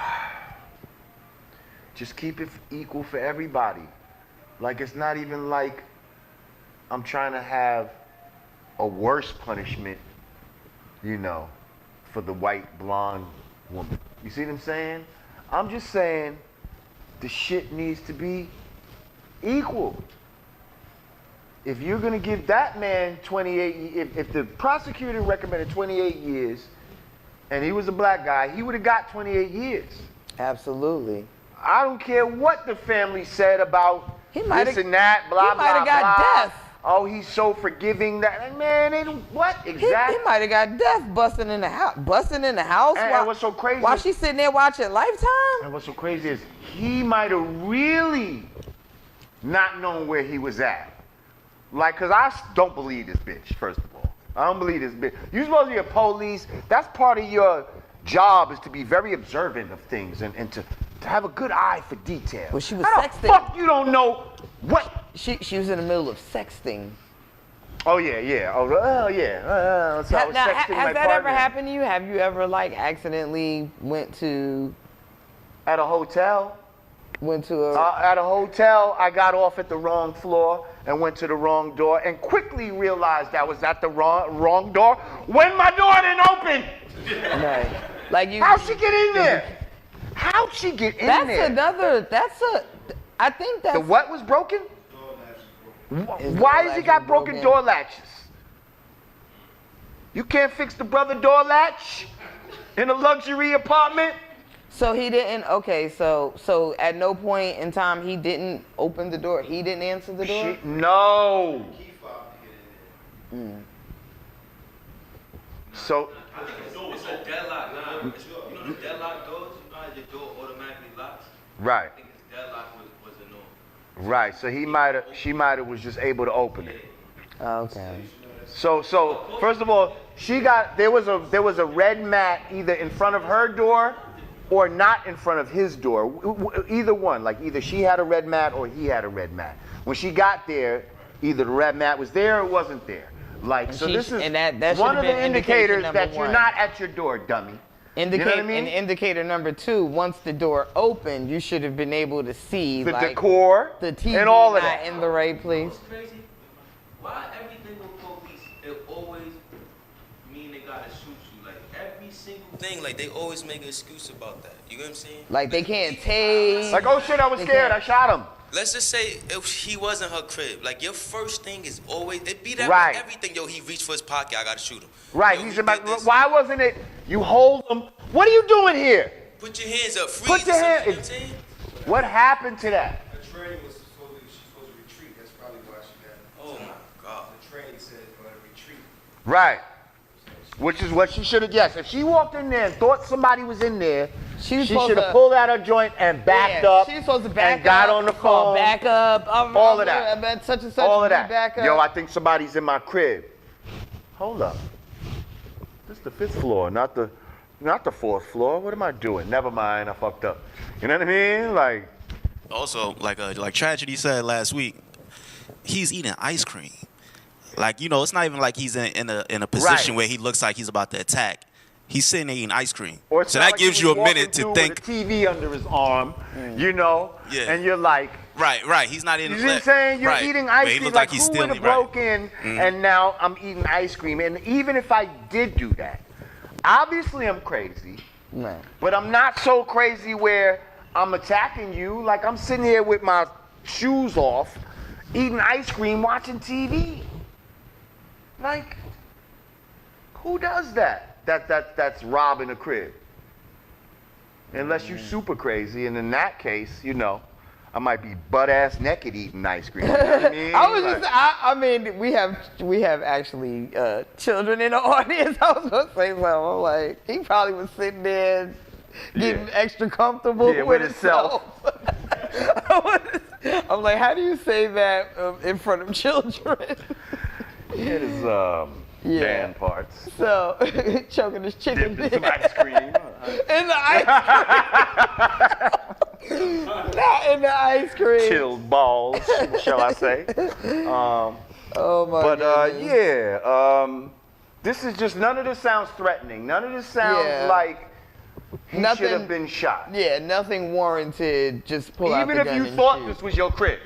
just keep it equal for everybody. Like, it's not even like I'm trying to have a worse punishment, you know, for the white blonde woman. You see what I'm saying? I'm just saying the shit needs to be equal. If you're gonna give that man 28, if the prosecutor recommended 28 years and he was a black guy, he would have got 28 years. Absolutely. I don't care what the family said about this and that, blah, he might have got death. Oh, he's so forgiving. That man, what exactly? He might have got death busting in the house. And what's so crazy? While she's sitting there watching Lifetime. And what's so crazy is he might have really not known where he was at. Like, cause I don't believe this bitch. First of all, I don't believe this bitch. You're supposed to be a police. That's part of your job, is to be very observant of things and to have a good eye for detail. Well, she was How sexting. the fuck you don't know what? She was in the middle of sexting. Oh yeah. Oh yeah. So I was Now, sexting my has that partner. ever happened to you? Have you ever like accidentally went to At a hotel. a? At a hotel, I got off at the wrong floor and went to the wrong door, and quickly realized I was at the wrong door when my door didn't open. Right. Like you. How'd she get in there? How'd she get in there? I think that's. The what was broken? Why has he got broken door latches? You can't fix the brother door latch in a luxury apartment? So he didn't. Okay, so at no point in time he didn't open the door. He didn't answer the door. No. So. I think it's a deadlock. Nah, you know the deadlock doors? You know how your door automatically locks? Right. I think it's deadlock was the norm. Right. So she might have was just able to open it. Okay. So first of all, there was a red mat either in front of her door or not in front of his door. Either one. Like either she had a red mat or he had a red mat. When she got there, either the red mat was there or it wasn't there. Like, And so she- this is and that one should've of been the indication indicators number that you're one. not at your door, dummy. You know what I mean? And indicator number 2, once the door opened, you should have been able to see The like, decor the TV and all of not that. in the right place. What's crazy? Why everything with police, it always mean they gotta shoot you? Like every single thing, like they always make an excuse about that. You know what I'm saying? Like they can't tase. Like, oh shit, I was They scared. can't- I shot him. Let's just say if he wasn't her crib, like your first thing is always it be that Right. with everything. Yo, he reached for his pocket, I gotta shoot him. Right. Yo, He's he about. did this. Why wasn't it? You hold him. What are you doing here? Put your hands up, freeze. Put your or something, hand- you know what I'm saying? What happened to that? The training was supposed to retreat. That's probably why she got. Oh my God. The training said retreat. Right. Which is what she should have. Yes. If she walked in there and thought somebody was in there, She was she supposed should have to- pulled out her joint and backed up. She was supposed to back and got up, on the call phone. back up. All of that. I bet such and such. All of be that. Back up. Yo, I think somebody's in my crib. Hold up. This is the 5th floor, not the 4th floor. What am I doing? Never mind. I fucked up. You know what I mean? Like. Also, like Tragedy said last week, he's eating ice cream. Like, you know, it's not even like he's in a position Right. where he looks like he's about to attack. He's sitting there eating ice cream. Or it's So not that like gives he you was a walking minute to through think. with a TV under his arm, you know, Yeah. and you're like, Right. He's not in. you see what I'm saying? You're right. eating Where ice he cream. looks Like, he's who would have stealing, right. broke in and now I'm eating ice cream? And even if I did do that, obviously I'm crazy, Right. but I'm not so crazy where I'm attacking you. Like, I'm sitting here with my shoes off, eating ice cream, watching TV. Like, who does that? that's robbing a crib. Unless you super crazy, and in that case, you know, I might be butt-ass naked eating ice cream. You know what I mean? I mean, we have actually children in the audience. I was gonna say something. I'm like, he probably was sitting there getting extra comfortable with himself. I'm like, how do you say that in front of children? It is band parts. So, choking his chicken. Dipped in some ice cream. In the ice cream. Not in the ice cream. Chilled balls, shall I say. Oh my goodness. This is just, none of this sounds threatening. None of this sounds like he should have been shot. Yeah, nothing warranted. Just pull out the gun and shoot. Even if you thought this was your crib.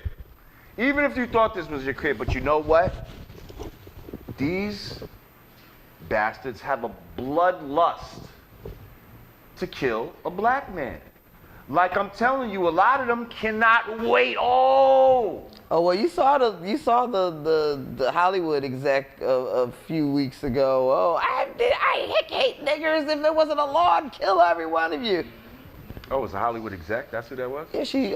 Even if you thought this was your crib, but you know what? These bastards have a bloodlust to kill a black man. Like I'm telling you, a lot of them cannot wait. Oh well, you saw the Hollywood exec a few weeks ago. Oh, I hate niggers. If there wasn't a law, I'd kill every one of you. Oh, it was a Hollywood exec? That's who that was? Yeah, she's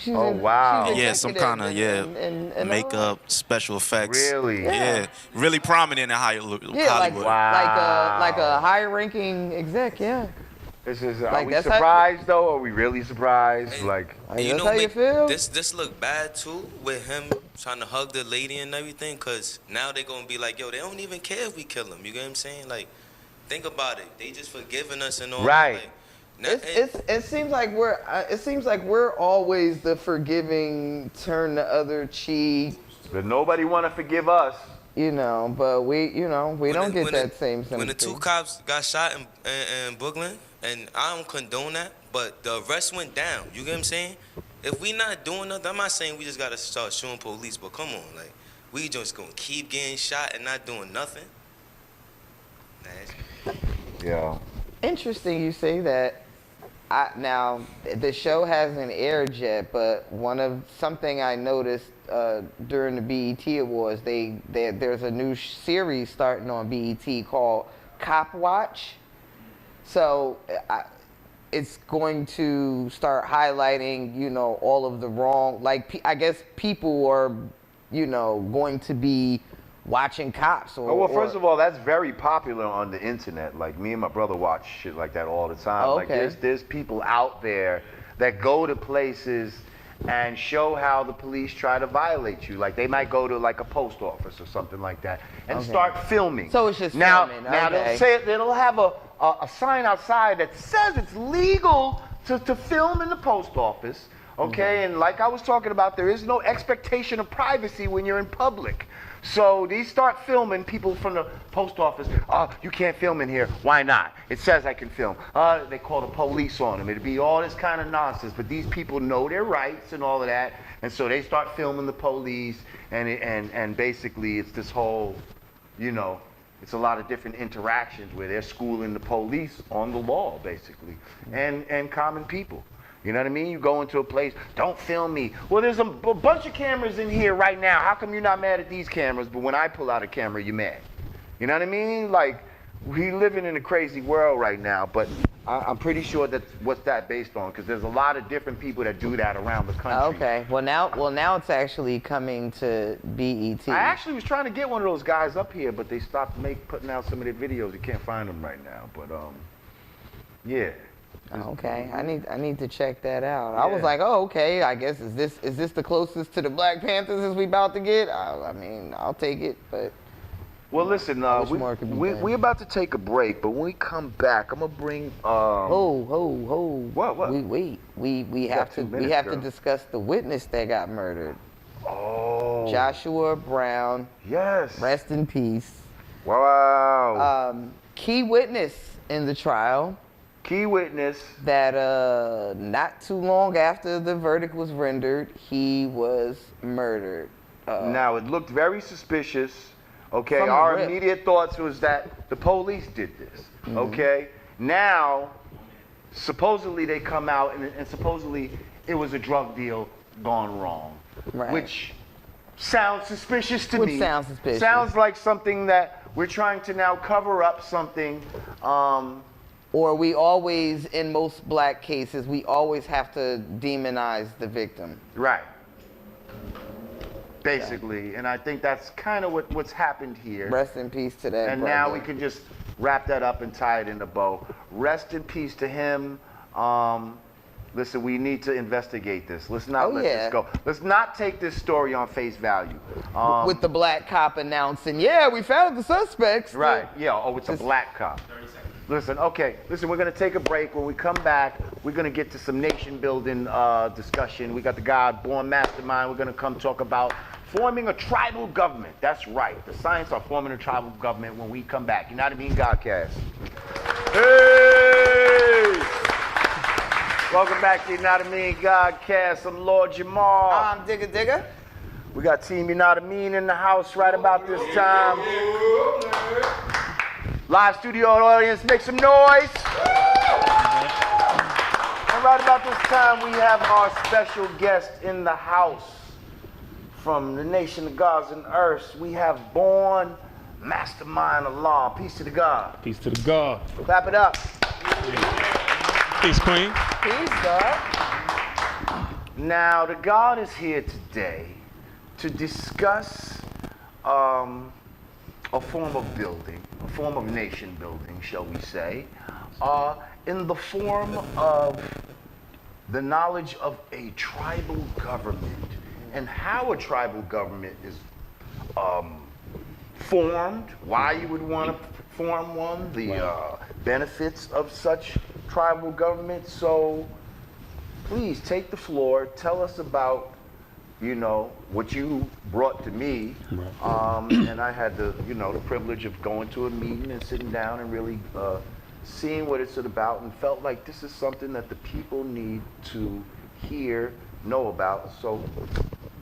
oh wow. she's Some kind of makeup, special effects. Really? Yeah, really prominent in Hollywood. Like a high-ranking exec. Yeah. Are we surprised though? Are we really surprised? Like, you know, how you feel? This look bad too with him trying to hug the lady and everything, cause now they gonna be like, yo, they don't even care if we kill him. You get what I'm saying? Like, think about it. They just forgiving us and all. Right. Like, it seems like we're always the forgiving, turn the other cheek. But nobody want to forgive us. You know, but we don't get that same sympathy. When the two cops got shot in Brooklyn, and I don't condone that, but the arrest went down. You get what I'm saying? If we not doing nothing, I'm not saying we just gotta start shooting police, but come on, like, we just gonna keep getting shot and not doing nothing? Yeah. Interesting you say that. Now, the show hasn't aired yet, but something I noticed during the BET Awards, there's a new series starting on BET called Cop Watch. So it's going to start highlighting, you know, all of the wrong, like, I guess people are, you know, going to be watching cops. First of all, that's very popular on the internet. Like, me and my brother watch shit like that all the time. Oh, like, okay. there's people out there that go to places and show how the police try to violate you. Like, they might go to like a post office or something like that and start filming. So it's just now, filming. Now they'll have a sign outside that says it's legal to film in the post office. Okay, and like I was talking about, there is no expectation of privacy when you're in public. So these start filming people from the post office. You can't film in here. Why not? It says I can film. They call the police on them. It'd be all this kind of nonsense. But these people know their rights and all of that, and so they start filming the police. And basically, it's this whole, you know, it's a lot of different interactions where they're schooling the police on the law, basically, and common people. You know what I mean? You go into a place, don't film me. Well, there's a bunch of cameras in here right now. How come you're not mad at these cameras, but when I pull out a camera, you're mad? You know what I mean? Like, we living in a crazy world right now, but I'm pretty sure that's what's that based on, because there's a lot of different people that do that around the country. Okay. Well, now it's actually coming to BET. I actually was trying to get one of those guys up here, but they stopped putting out some of their videos. You can't find them right now, but yeah. Okay, I need to check that out. Yeah. I was like, oh, okay. I guess is this the closest to the Black Panthers as we about to get? I mean, I'll take it, but. Well, listen, we about to take a break, but when we come back, I'm gonna bring. Ho. What? We have to discuss the witness that got murdered. Oh. Joshua Brown. Yes. Rest in peace. Wow. Key witness in the trial. Key witness. That not too long after the verdict was rendered, he was murdered. Now, it looked very suspicious. Okay, our immediate thoughts was that the police did this. Mm-hmm. Okay, now, supposedly they come out and supposedly it was a drug deal gone wrong. Right. Which sounds suspicious to me. Sounds suspicious. Sounds like something that we're trying to now cover up something. Or we always, in most black cases, we always have to demonize the victim. Right. Basically, and I think that's kind of what's happened here. Rest in peace to that And brother. now we can just wrap that up and tie it in a bow. Rest in peace to him. Listen, we need to investigate this. Let's not let this go. Let's not take this story on face value. With the black cop announcing, yeah, we found the suspects. Right, yeah, oh, it's a black cop. 30 seconds. Listen, okay, listen, we're gonna take a break. When we come back, we're gonna get to some nation building discussion. We got the guy, Born Mastermind. We're gonna come talk about forming a tribal government. That's right, the science of forming a tribal government when we come back. Yanadameen Godcast. Hey! Welcome back to Yanadameen Godcast. I'm Lord Jamar. I'm Digga. We got Team Yanadameen in the house right about this time. Live studio audience, make some noise. And right about this time, we have our special guest in the house from the nation of gods and earths. We have Born Mastermind Allah. Peace to the God. Peace to the God. Clap it up. Peace, Queen. Peace, God. Now, the God is here today to discuss a form of building, a form of nation building, shall we say, in the form of the knowledge of a tribal government and how a tribal government is formed, why you would want to form one, the benefits of such tribal government. So please take the floor, tell us about, you know, what you brought to me. And I had the, you know, the privilege of going to a meeting and sitting down and really seeing what it's about, and felt like this is something that the people need to hear, know about. So,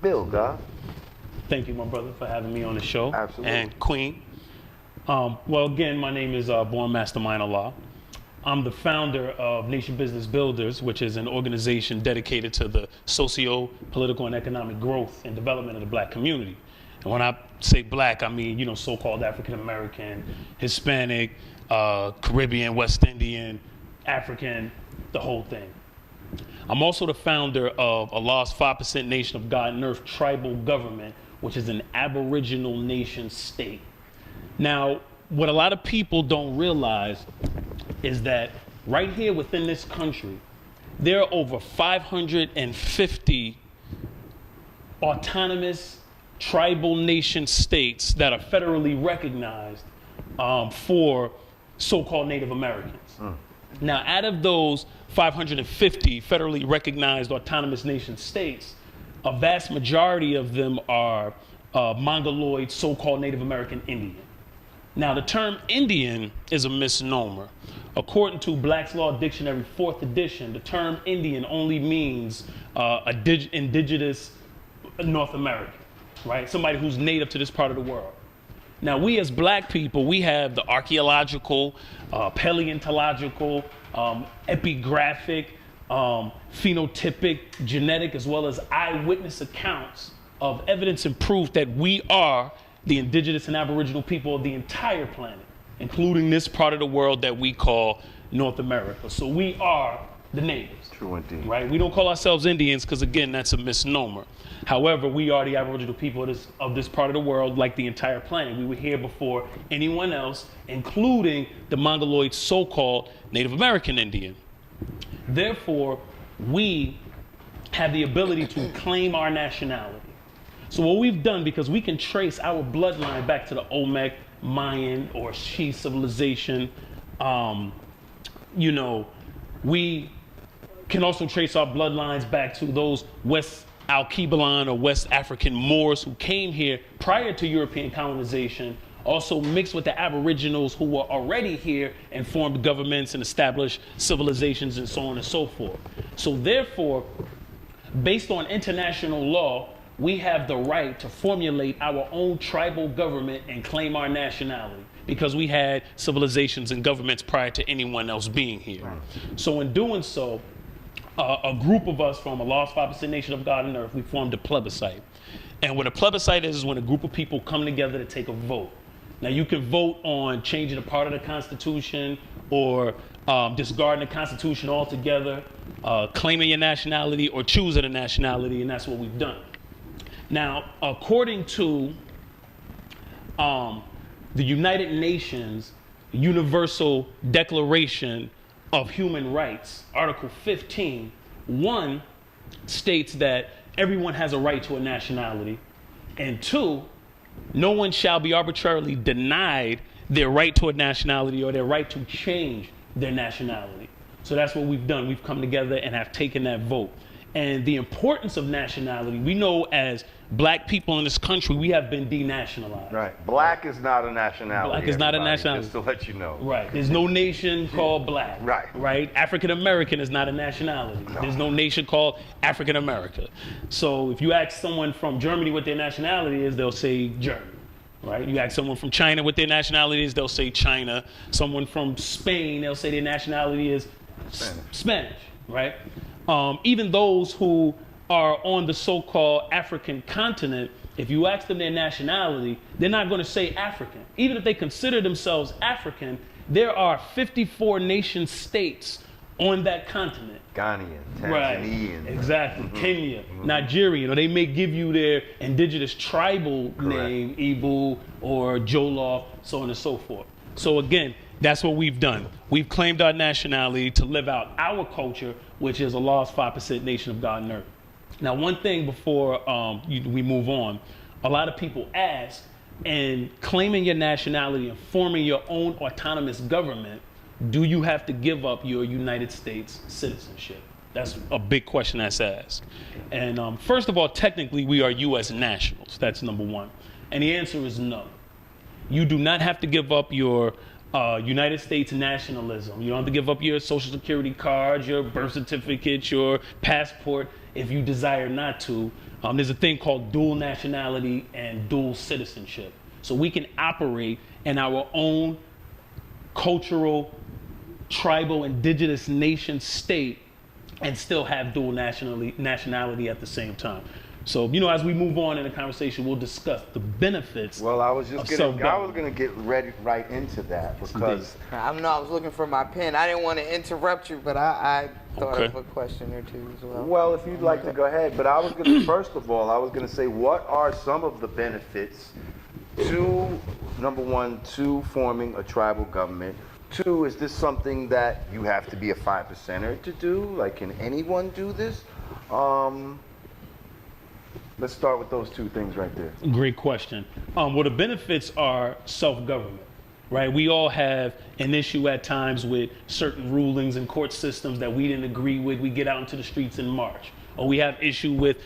Bill, God. Thank you, my brother, for having me on the show. Absolutely. And Queen. Well, again, my name is Born Mastermind Allah. I'm the founder of Nation Business Builders, which is an organization dedicated to the socio-political and economic growth and development of the black community. And when I say black, I mean, you know, so-called African-American, Hispanic, Caribbean, West Indian, African, the whole thing. I'm also the founder of Allah's 5% Nation of God and Earth tribal government, which is an aboriginal nation state. Now, what a lot of people don't realize is that right here within this country, there are over 550 autonomous tribal nation states that are federally recognized for so-called Native Americans. Now, out of those 550 federally recognized autonomous nation states, a vast majority of them are Mongoloid, so-called Native American Indian. Now, the term Indian is a misnomer. According to Black's Law Dictionary, 4th edition, the term Indian only means indigenous North American, right? Somebody who's native to this part of the world. Now, we as black people, we have the archaeological, paleontological, epigraphic, phenotypic, genetic, as well as eyewitness accounts of evidence and proof that we are the indigenous and aboriginal people of the entire planet, including this part of the world that we call North America. So we are the natives. True indeed. Right? We don't call ourselves Indians because, again, that's a misnomer. However, we are the aboriginal people of this part of the world, like the entire planet. We were here before anyone else, including the Mongoloid so-called Native American Indian. Therefore, we have the ability to claim our nationality. So what we've done, because we can trace our bloodline back to the Olmec, Mayan, or She civilization, you know, we can also trace our bloodlines back to those West Alkebulan or West African Moors who came here prior to European colonization, also mixed with the Aboriginals who were already here and formed governments and established civilizations and so on and so forth. So therefore, based on international law, we have the right to formulate our own tribal government and claim our nationality because we had civilizations and governments prior to anyone else being here. Right. So in doing so, a group of us from Allah's 5% Nation of God and Earth, we formed a plebiscite. And what a plebiscite is when a group of people come together to take a vote. Now, you can vote on changing a part of the Constitution or discarding the Constitution altogether, claiming your nationality or choosing a nationality, and that's what we've done. Now, according to the United Nations Universal Declaration of Human Rights, Article 15, 1 states that everyone has a right to a nationality, and 2, no one shall be arbitrarily denied their right to a nationality or their right to change their nationality. So that's what we've done. We've come together and have taken that vote. And the importance of nationality, we know as black people in this country, we have been denationalized. Right. Black is not a nationality. Black is not a nationality. Just to let you know. Right. There's no nation called black. Right. Right. African American is not a nationality. No. There's no nation called African America. So if you ask someone from Germany what their nationality is, they'll say German. Right. You ask someone from China what their nationality is, they'll say China. Someone from Spain, they'll say their nationality is Spanish. Right. Even those who are on the so-called African continent, if you ask them their nationality, they're not going to say African. Even if they consider themselves African, there are 54 nation states on that continent. Ghanaian, Tanzanian. Right, exactly. Kenya, Nigerian, or they may give you their indigenous tribal name, Igbo or Jollof, so on and so forth. So again, that's what we've done. We've claimed our nationality to live out our culture, which is a lost 5% nation of God and earth. Now, one thing before we move on, a lot of people ask, in claiming your nationality and forming your own autonomous government, do you have to give up your United States citizenship? That's a big question that's asked. And first of all, technically, we are U.S. nationals. That's number one. And the answer is no. You do not have to give up your United States nationalism. You don't have to give up your social security card, your birth certificate, your passport if you desire not to. There's a thing called dual nationality and dual citizenship. So we can operate in our own cultural, tribal, indigenous nation state and still have dual nationality at the same time. So, you know, as we move on in the conversation, we'll discuss the benefits. Well, I was gonna get ready right into that because I was looking for my pen. I didn't want to interrupt you, but I thought of a question or two as well. Well, if you'd like to go ahead, but I was gonna first of all, I was gonna say what are some of the benefits to, number one, to forming a tribal government. 2, is this something that you have to be a 5%er to do? Like, can anyone do this? Let's start with those 2 things right there. Great question. Well, the benefits are self-government, right? We all have an issue at times with certain rulings and court systems that we didn't agree with. We get out into the streets and march. Or we have issue with,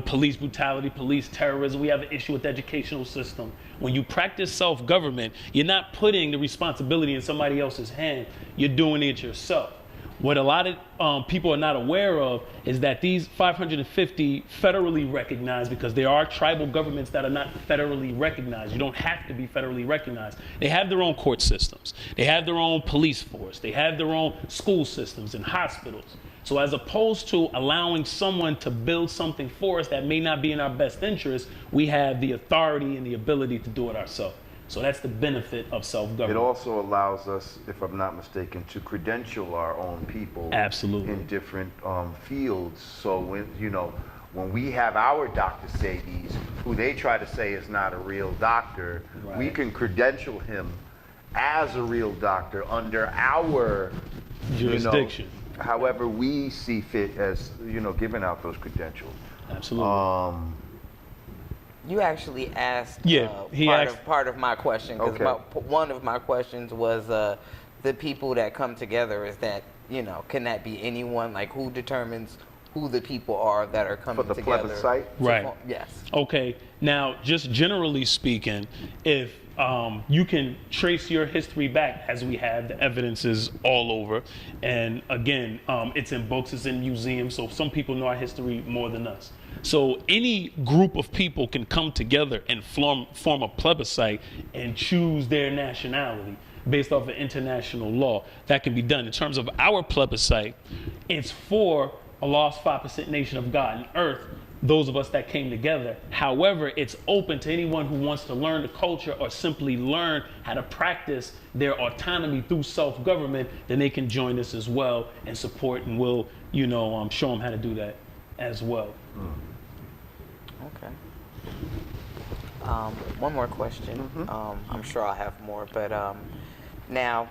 police brutality, police terrorism. We have an issue with the educational system. When you practice self-government, you're not putting the responsibility in somebody else's hand. You're doing it yourself. What a lot of people are not aware of is that these 550 federally recognized, because there are tribal governments that are not federally recognized. You don't have to be federally recognized. They have their own court systems. They have their own police force. They have their own school systems and hospitals. So as opposed to allowing someone to build something for us that may not be in our best interest, we have the authority and the ability to do it ourselves. So that's the benefit of self-government. It also allows us, if I'm not mistaken, to credential our own people. Absolutely. In different fields. So when we have our Dr. Sadies, who they try to say is not a real doctor, right, we can credential him as a real doctor under our jurisdiction. However we see fit as, giving out those credentials. Absolutely. You actually asked part of my question, because one of my questions was the people that come together. Is that, can that be anyone? Like, who determines who the people are that are coming together? For the plebiscite? Right. Yes. Okay. Now, just generally speaking, if you can trace your history back, as we have, the evidence is all over. And again, it's in books, it's in museums, so some people know our history more than us. So any group of people can come together and form a plebiscite and choose their nationality based off of international law. That can be done. In terms of our plebiscite, it's for a lost 5% nation of God and earth those of us that came together. However, it's open to anyone who wants to learn the culture or simply learn how to practice their autonomy through self-government, then they can join us as well and support, and we'll, you know, show them how to do that as well. Okay. One more question. I'm sure I'll have more, but now,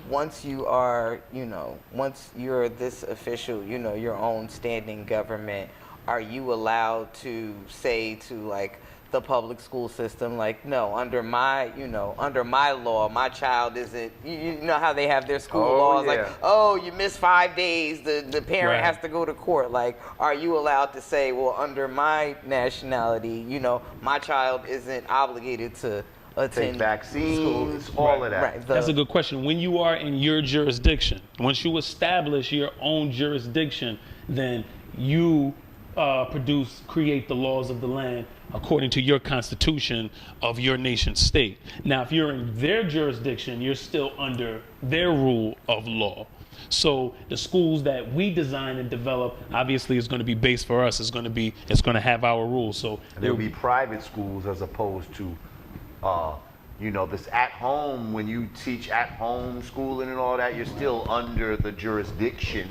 once you are, you know, once you're this official, you know, your own standing government, are you allowed to say to like the public school system, like, no, under my, you know, under my law, my child isn't, you know how they have their school laws, like, oh, you missed 5 days, the parent has to go to court. Like, are you allowed to say, well, under my nationality, you know, my child isn't obligated to attend take vaccines, school. all of that. Right. That's a good question. When you are in your jurisdiction, once you establish your own jurisdiction, then you create the laws of the land according to your constitution of your nation state. Now, if you're in their jurisdiction, you're still under their rule of law. So the schools that we design and develop, obviously, is going to be based for us. It's going to have our rules. So there'll be private schools as opposed to, you know, this at home. When you teach at home schooling and all that, you're still under the jurisdiction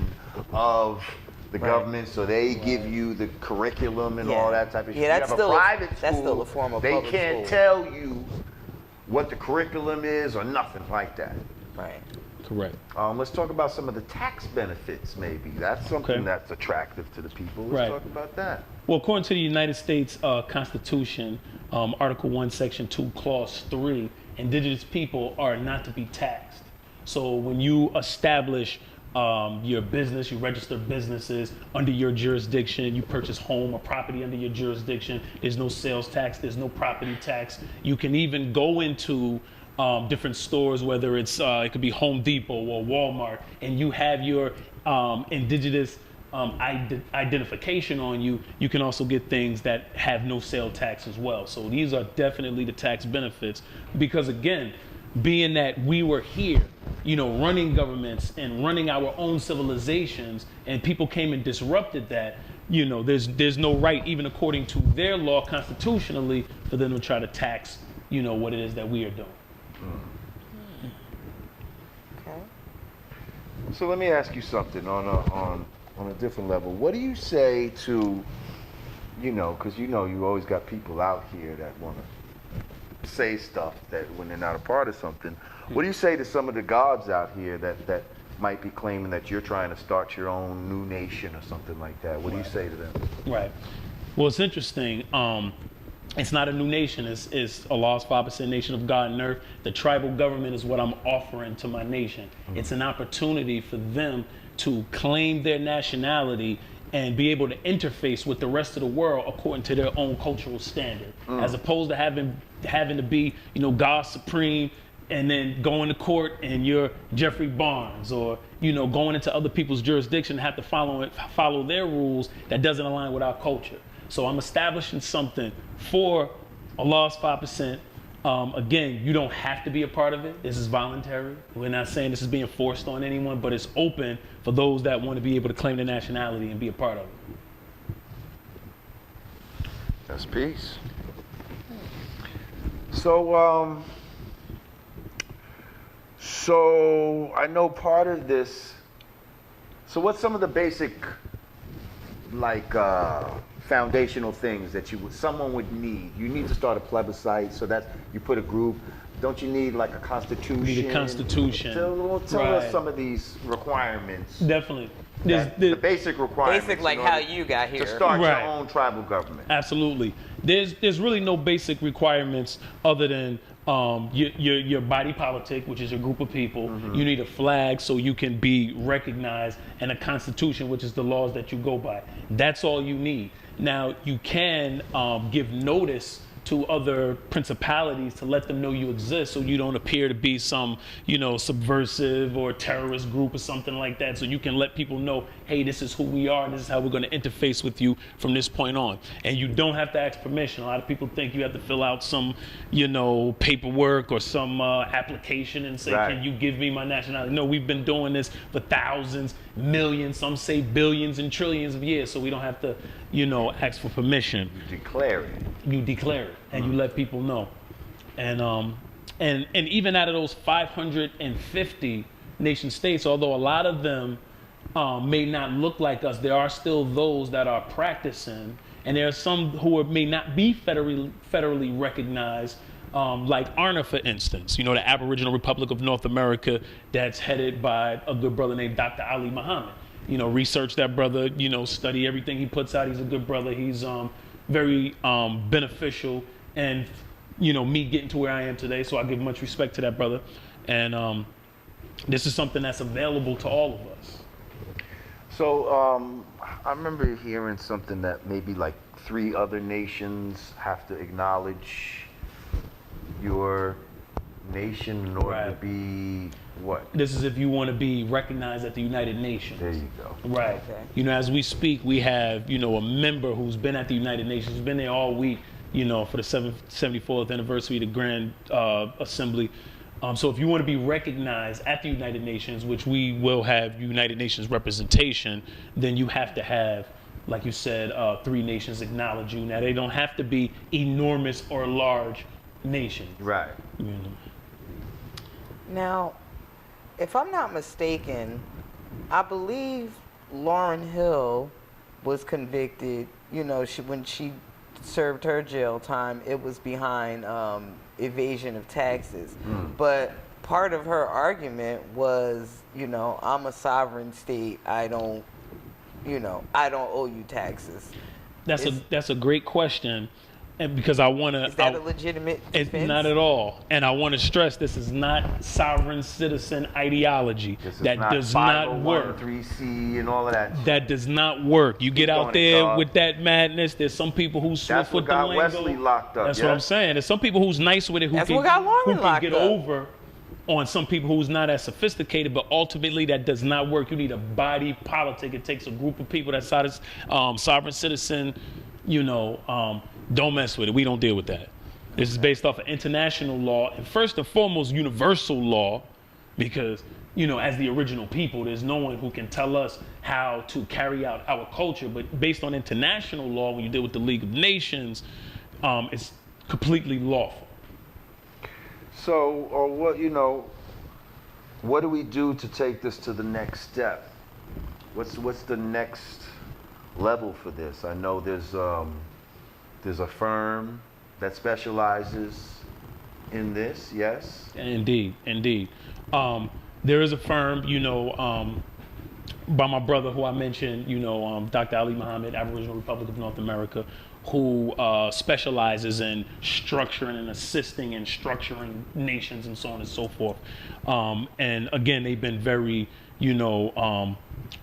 of the government, so they give you the curriculum and all that type of shit. Yeah, that's still that's still a form of they public can't school. tell you what the curriculum is or nothing like that. Right. correct. Let's talk about some of the tax benefits, maybe. That's something that's attractive to the people. Let's talk about that. Well, according to the United States Constitution, Article 1, Section 2, Clause 3, indigenous people are not to be taxed. So when you establish your business, you register businesses under your jurisdiction, you purchase home or property under your jurisdiction, there's no sales tax, there's no property tax. You can even go into different stores, whether it's, it could be Home Depot or Walmart, and you have your indigenous identification on you, you can also get things that have no sale tax as well. So these are definitely the tax benefits, because again, being that we were here, you know, running governments and running our own civilizations, and people came and disrupted that, you know, there's no right, even according to their law constitutionally, for them to try to tax, you know, what it is that we are doing. Okay. So let me ask you something on a different level. What do you say to, you know, because you know you always got people out here that want to say stuff that when they're not a part of something. What do you say to some of the gods out here that might be claiming that you're trying to start your own new nation or something like that? What do you say to them? Right. Well, it's interesting. It's not a new nation. It's Allah's 5% nation of God and earth. The tribal government is what I'm offering to my nation. It's an opportunity for them to claim their nationality and be able to interface with the rest of the world according to their own cultural standard, as opposed to having to be, you know, God supreme, and then going to court and you're Jeffrey Barnes, or, you know, going into other people's jurisdiction and have to follow their rules that doesn't align with our culture. So I'm establishing something for Allah's 5%. Again, you don't have to be a part of it. This is voluntary. We're not saying this is being forced on anyone, but it's open for those that want to be able to claim their nationality and be a part of it. That's peace. So, so I know part of this. So what's some of the basic, like, foundational things that someone would need? You need to start a plebiscite, so that you put a group. Don't you need like a constitution? You need a constitution. Tell us some of these requirements. Definitely. The basic requirements. Basic, like how you got here. To start your own tribal government. Absolutely. There's really no basic requirements other than your body politic, which is your group of people. You need a flag so you can be recognized, and a constitution, which is the laws that you go by. That's all you need. Now, you can give notice to other principalities to let them know you exist, so you don't appear to be some, subversive or terrorist group or something like that. So you can let people know, hey, this is who we are, and this is how we're going to interface with you from this point on. And you don't have to ask permission. A lot of people think you have to fill out some, paperwork or some application and say, Right. can you give me my nationality? No, we've been doing this for thousands, millions, some say billions and trillions of years, so we don't have to, ask for permission. You declare it. You declare it and you let people know. And even out of those 550 nation states, although a lot of them may not look like us, there are still those that are practicing, and there are some who may not be federally recognized, like ARNA, for instance, the Aboriginal Republic of North America, that's headed by a good brother named Dr. Ali Muhammad. Research that brother, study everything he puts out. He's a good brother. He's very beneficial, and me getting to where I am today, so I give much respect to that brother. And this is something that's available to all of us. So I remember hearing something that maybe like 3 other nations have to acknowledge your nation in order to Right. be what? This is if you want to be recognized at the United Nations. There you go. Right. Okay. As we speak, we have, a member who's been at the United Nations, who's been there all week, for the 74th anniversary of the Grand Assembly. So if you want to be recognized at the United Nations, which we will have United Nations representation, then you have to have, like you said, 3 nations acknowledge you. Now, they don't have to be enormous or large nations. Right. Now, if I'm not mistaken, I believe Lauryn Hill was convicted, when she served her jail time, it was behind evasion of taxes. But part of her argument was, I'm a sovereign state. I don't owe you taxes. That's a great question. And because I want to... Is that a legitimate defense? It's not at all. And I want to stress, this is not sovereign citizen ideology. That does not work. 501(c) and all of that. That does not work. You get out there with that madness. There's some people who swift with the lingo. That's what got Wesley locked up. That's what I'm saying. There's some people who's nice with it who That's can, what got Lauren who can locked get up. over on some people who's not as sophisticated, but ultimately that does not work. You need a body politic. It takes a group of people that's sovereign citizen, don't mess with it. We don't deal with that. This is based off of international law, and first and foremost, universal law, because, as the original people, there's no one who can tell us how to carry out our culture. But based on international law, when you deal with the League of Nations, it's completely lawful. So, what do we do to take this to the next step? What's the next level for this? I know there's a firm that specializes in this, yes? Indeed. There is a firm, by my brother who I mentioned, Dr. Ali Muhammad, Aboriginal Republic of North America, who specializes in structuring and assisting in structuring nations and so on and so forth. And again, they've been very,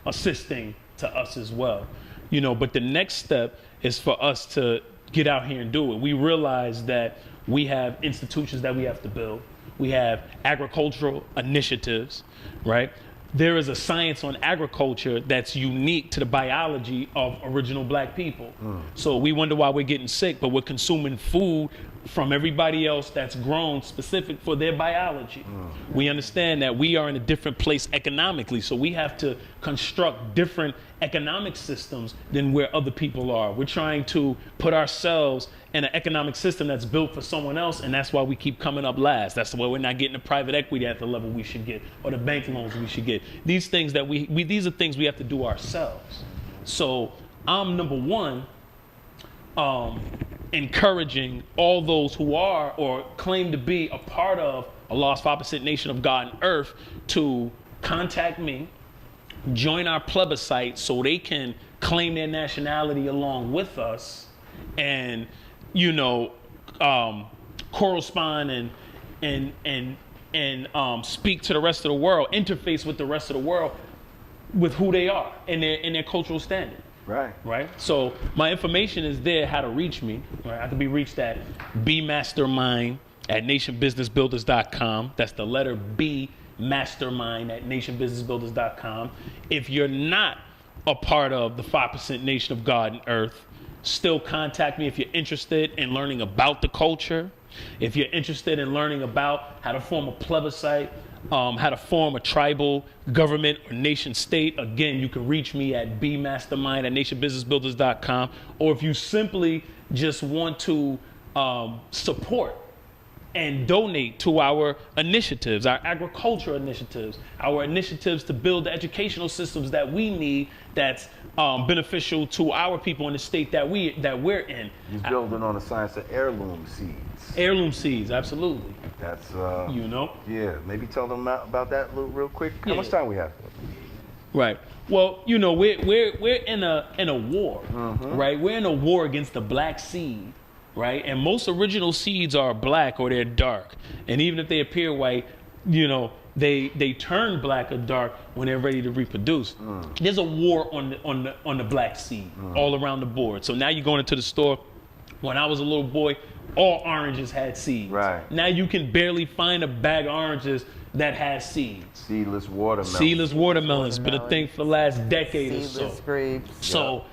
assisting to us as well. But the next step is for us to get out here and do it. We realize that we have institutions that we have to build. We have agricultural initiatives, right? There is a science on agriculture that's unique to the biology of original black people. So we wonder why we're getting sick, but we're consuming food from everybody else that's grown specific for their biology. We understand that we are in a different place economically, so we have to construct different economic systems than where other people are. We're trying to put ourselves in an economic system that's built for someone else, and that's why we keep coming up last. That's why we're not getting the private equity at the level we should get, or the bank loans we should get. These things that these are things we have to do ourselves. So I'm number one, encouraging all those who are or claim to be a part of a lost 5% nation of God and earth to contact me, join our plebiscite so they can claim their nationality along with us, and correspond and speak to the rest of the world, interface with the rest of the world with who they are and their cultural standing. Right. Right? So my information is there, how to reach me. Right? I can be reached at bmastermind@nationbusinessbuilders.com. That's the letter B, mastermind@nationbusinessbuilders.com. If you're not a part of the 5% Nation of God and Earth, still contact me if you're interested in learning about the culture, if you're interested in learning about how to form a plebiscite, how to form a tribal government or nation state. Again, you can reach me at bmastermind@nationbusinessbuilders.com. Or if you simply just want to support and donate to our initiatives, our agriculture initiatives, our initiatives to build the educational systems that we need, that's beneficial to our people in the state that we're in. He's building on the science of heirloom seeds. Heirloom seeds, absolutely. That's Yeah, maybe tell them about that real quick. How Yeah. much time we have? Right. Well, we're in a war, right? We're in a war against the black seed, right? And most original seeds are black or they're dark. And even if they appear white, they turn black or dark when they're ready to reproduce. There's a war on the black seed all around the board. So now you're going into the store. When I was a little boy, all oranges had seeds. Right. Now you can barely find a bag of oranges that has seeds. Seedless watermelon. Seedless watermelons, been a thing for the last decade or so. Seedless grapes. So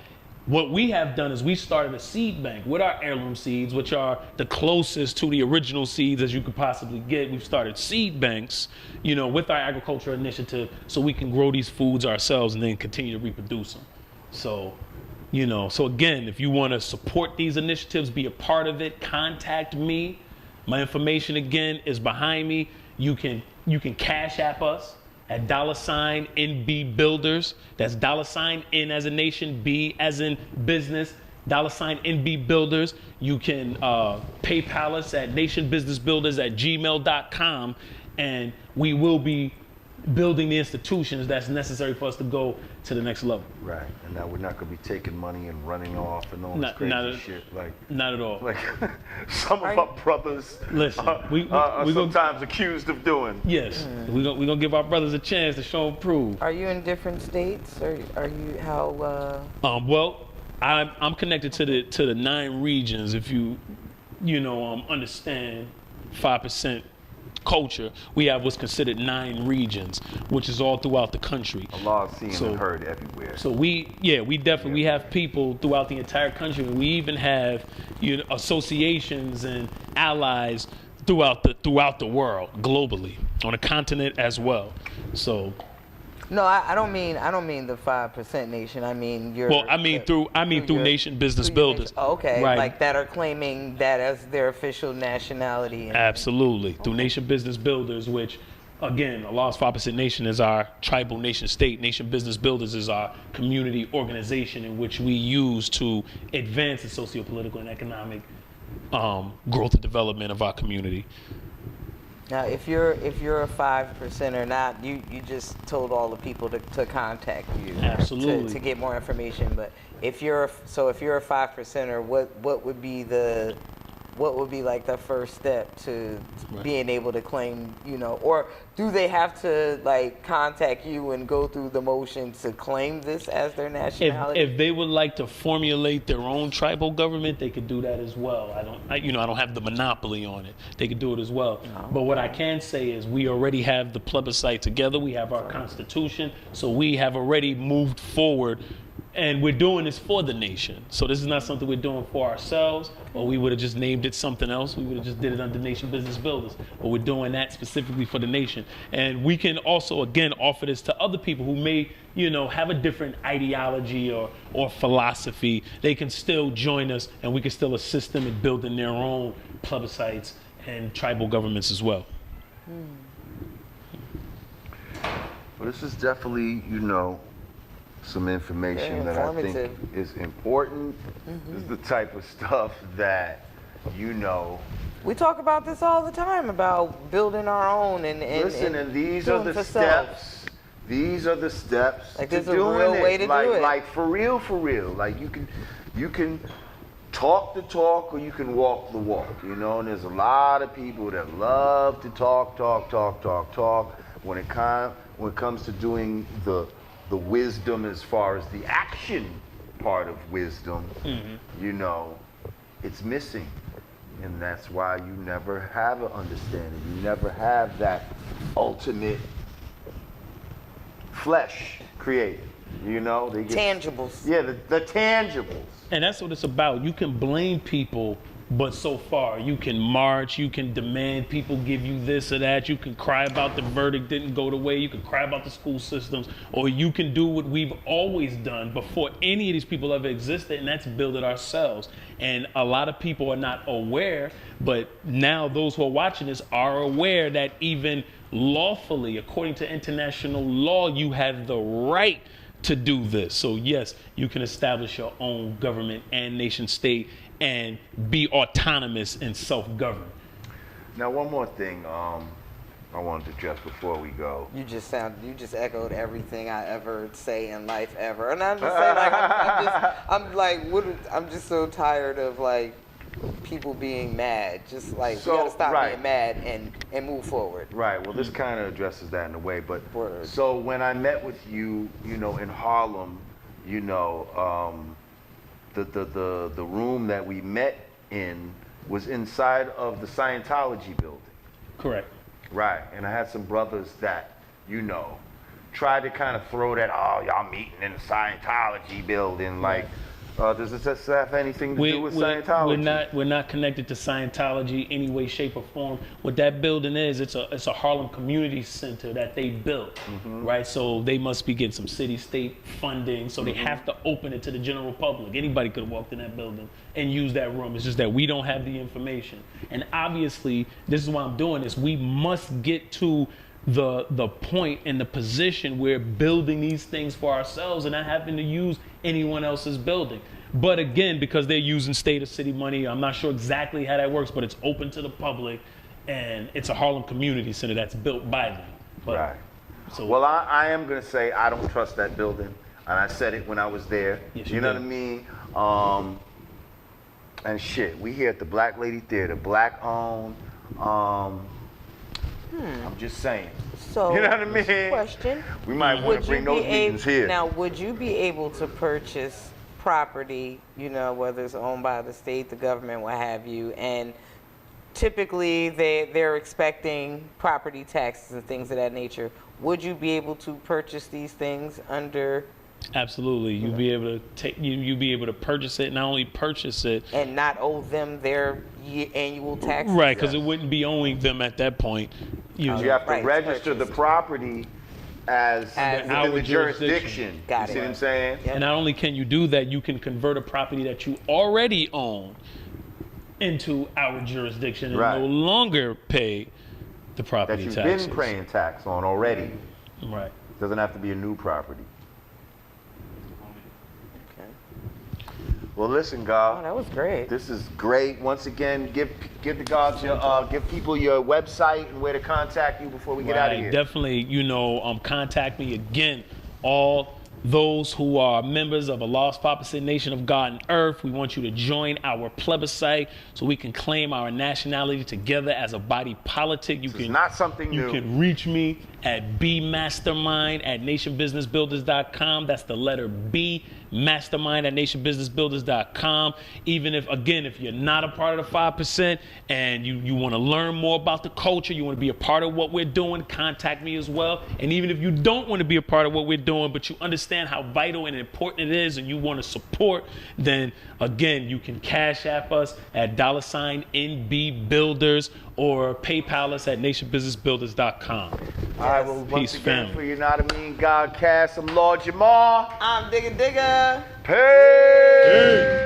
what we have done is we started a seed bank with our heirloom seeds, which are the closest to the original seeds as you could possibly get. We've started seed banks, with our agriculture initiative, so we can grow these foods ourselves and then continue to reproduce them. So, so again, if you want to support these initiatives, be a part of it, contact me. My information again is behind me. You can Cash App us at $NB Builders. That's $N as a nation, B as in business, $NB Builders. You can PayPal us at nationbusinessbuilders@gmail.com, and we will be building the institutions that's necessary for us to go to the next level. Right. And now we're not going to be taking money and running off and all this crazy shit. Not at all. Like some of our brothers Listen, are sometimes accused of doing. Yes. We're gonna give our brothers a chance to show and prove. Are you in different states, or are you how? Well, I'm connected to the 9 regions. If you understand 5% culture, we have what's considered 9 regions, which is all throughout the country. Allah is seen and heard everywhere. So we definitely have people throughout the entire country. We even have associations and allies throughout the world, globally, on a continent as well. So. No, I don't mean the 5% nation. I mean your. Well, I mean through Nation Business Builders. Okay, right. Like that are claiming that as their official nationality. Absolutely, through Nation Business Builders, which, again, Allah's 5% Nation is our tribal nation state. Nation Business Builders is our community organization in which we use to advance the socio-political and economic growth and development of our community. Now, if you're a 5% or not, you just told all the people to contact you. Absolutely. To get more information. But if you're a 5%er, what would be like the first step to being able to claim, or do they have to contact you and go through the motion to claim this as their nationality? If they would like to formulate their own tribal government, they could do that as well. I don't have the monopoly on it. They could do it as well. Oh. But what I can say is we already have the plebiscite together. We have our constitution, so we have already moved forward. And we're doing this for the nation. So this is not something we're doing for ourselves, or we would have just named it something else. We would have just did it under Nation Business Builders. But we're doing that specifically for the nation. And we can also, again, offer this to other people who may, have a different ideology or philosophy. They can still join us, and we can still assist them in building their own plebiscites and tribal governments as well. Well, this is definitely, some information that I think is important. This is the type of stuff that, We talk about this all the time, about building our own and listen, and these are the steps. These are the steps like to there's a doing real it. way to do it. Like for real. Like you can talk the talk or you can walk the walk, And there's a lot of people that love to talk. When it comes to doing the wisdom as far as the action part of wisdom, you know, it's missing. And that's why you never have an understanding. You never have that ultimate flesh created. You know, they get Tangibles. Yeah, the tangibles. And that's what it's about. You can blame people, but so far you can march, you can demand people give you this or that, you can cry about the verdict didn't go the way, you can cry about the school systems, or you can do what we've always done before any of these people ever existed, and that's build it ourselves. And a lot of people are not aware, but now those who are watching this are aware that even lawfully, according to international law, you have the right to do this. So yes, you can establish your own government and nation state and be autonomous and self-govern. Now, one more thing I wanted to address before we go. You just echoed everything I ever say in life ever. And I'm just saying, like, I'm just so tired of, like, people being mad. Just like, we gotta stop being mad and move forward. Right, well, this kind of addresses that in a way, but Word. so when I met with you, you know, in Harlem, you know, the room that we met in was inside of the Scientology building. Correct. Right, and I had some brothers that, you know, tried to kind of throw that, oh, y'all meeting in the Scientology building, like, does this have anything to do with Scientology? We're not connected to Scientology any way, shape, or form. What that building is, it's a Harlem community center that they built, right? So they must be getting some city-state funding, so they have to open it to the general public. Anybody could have walked in that building and used that room. It's just that we don't have the information. And obviously, this is why I'm doing this. We must get to the point and the position where building these things for ourselves and not having to use anyone else's building. But again, because they're using state or city money, I'm not sure exactly how that works, but it's open to the public, and it's a Harlem community center that's built by them. But, right. So, well, I am going to say I don't trust that building, and I said it when I was there. Yes, you know what I mean? And shit, we here at the Black Lady Theater, black owned. I'm just saying. So, you know what I mean? Question. We might want to bring those meetings here. Now, would you be able to purchase property, you know, whether it's owned by the state, the government, what have you, and typically they're expecting property taxes and things of that nature. Would you be able to purchase these things under? Absolutely, you'll be able to take you be able to purchase it. Not only purchase it and not owe them their annual taxes. Right, because it wouldn't be owing them at that point. You have to register the property as within the jurisdiction. Got you see what I'm saying? And not only can you do that, you can convert a property that you already own into our jurisdiction and no longer pay the property taxes. That you've been paying tax on already. Right. Doesn't have to be a new property. Well, listen, God. Oh, that was great. This is great. Once again, give the gods your give people your website and where to contact you before we get out of here. Definitely, you know, contact me again. All those who are members of a lost populated nation of God and earth, we want you to join our plebiscite so we can claim our nationality together as a body politic. It's not something new. You can reach me at bmastermind@nationbusinessbuilders.com. That's the letter B, mastermind@nationbusinessbuilders.com. Even if you're not a part of the 5% and you want to learn more about the culture, you want to be a part of what we're doing, contact me as well. And even if you don't want to be a part of what we're doing, but you understand how vital and important it is and you want to support, then again, you can Cash App us at $NB Builders or PayPal us at nationbusinessbuilders.com. All right, well, once again, for Yanadameen Godcast, I'm Lord Jamar. I'm Digga Digga. Peace.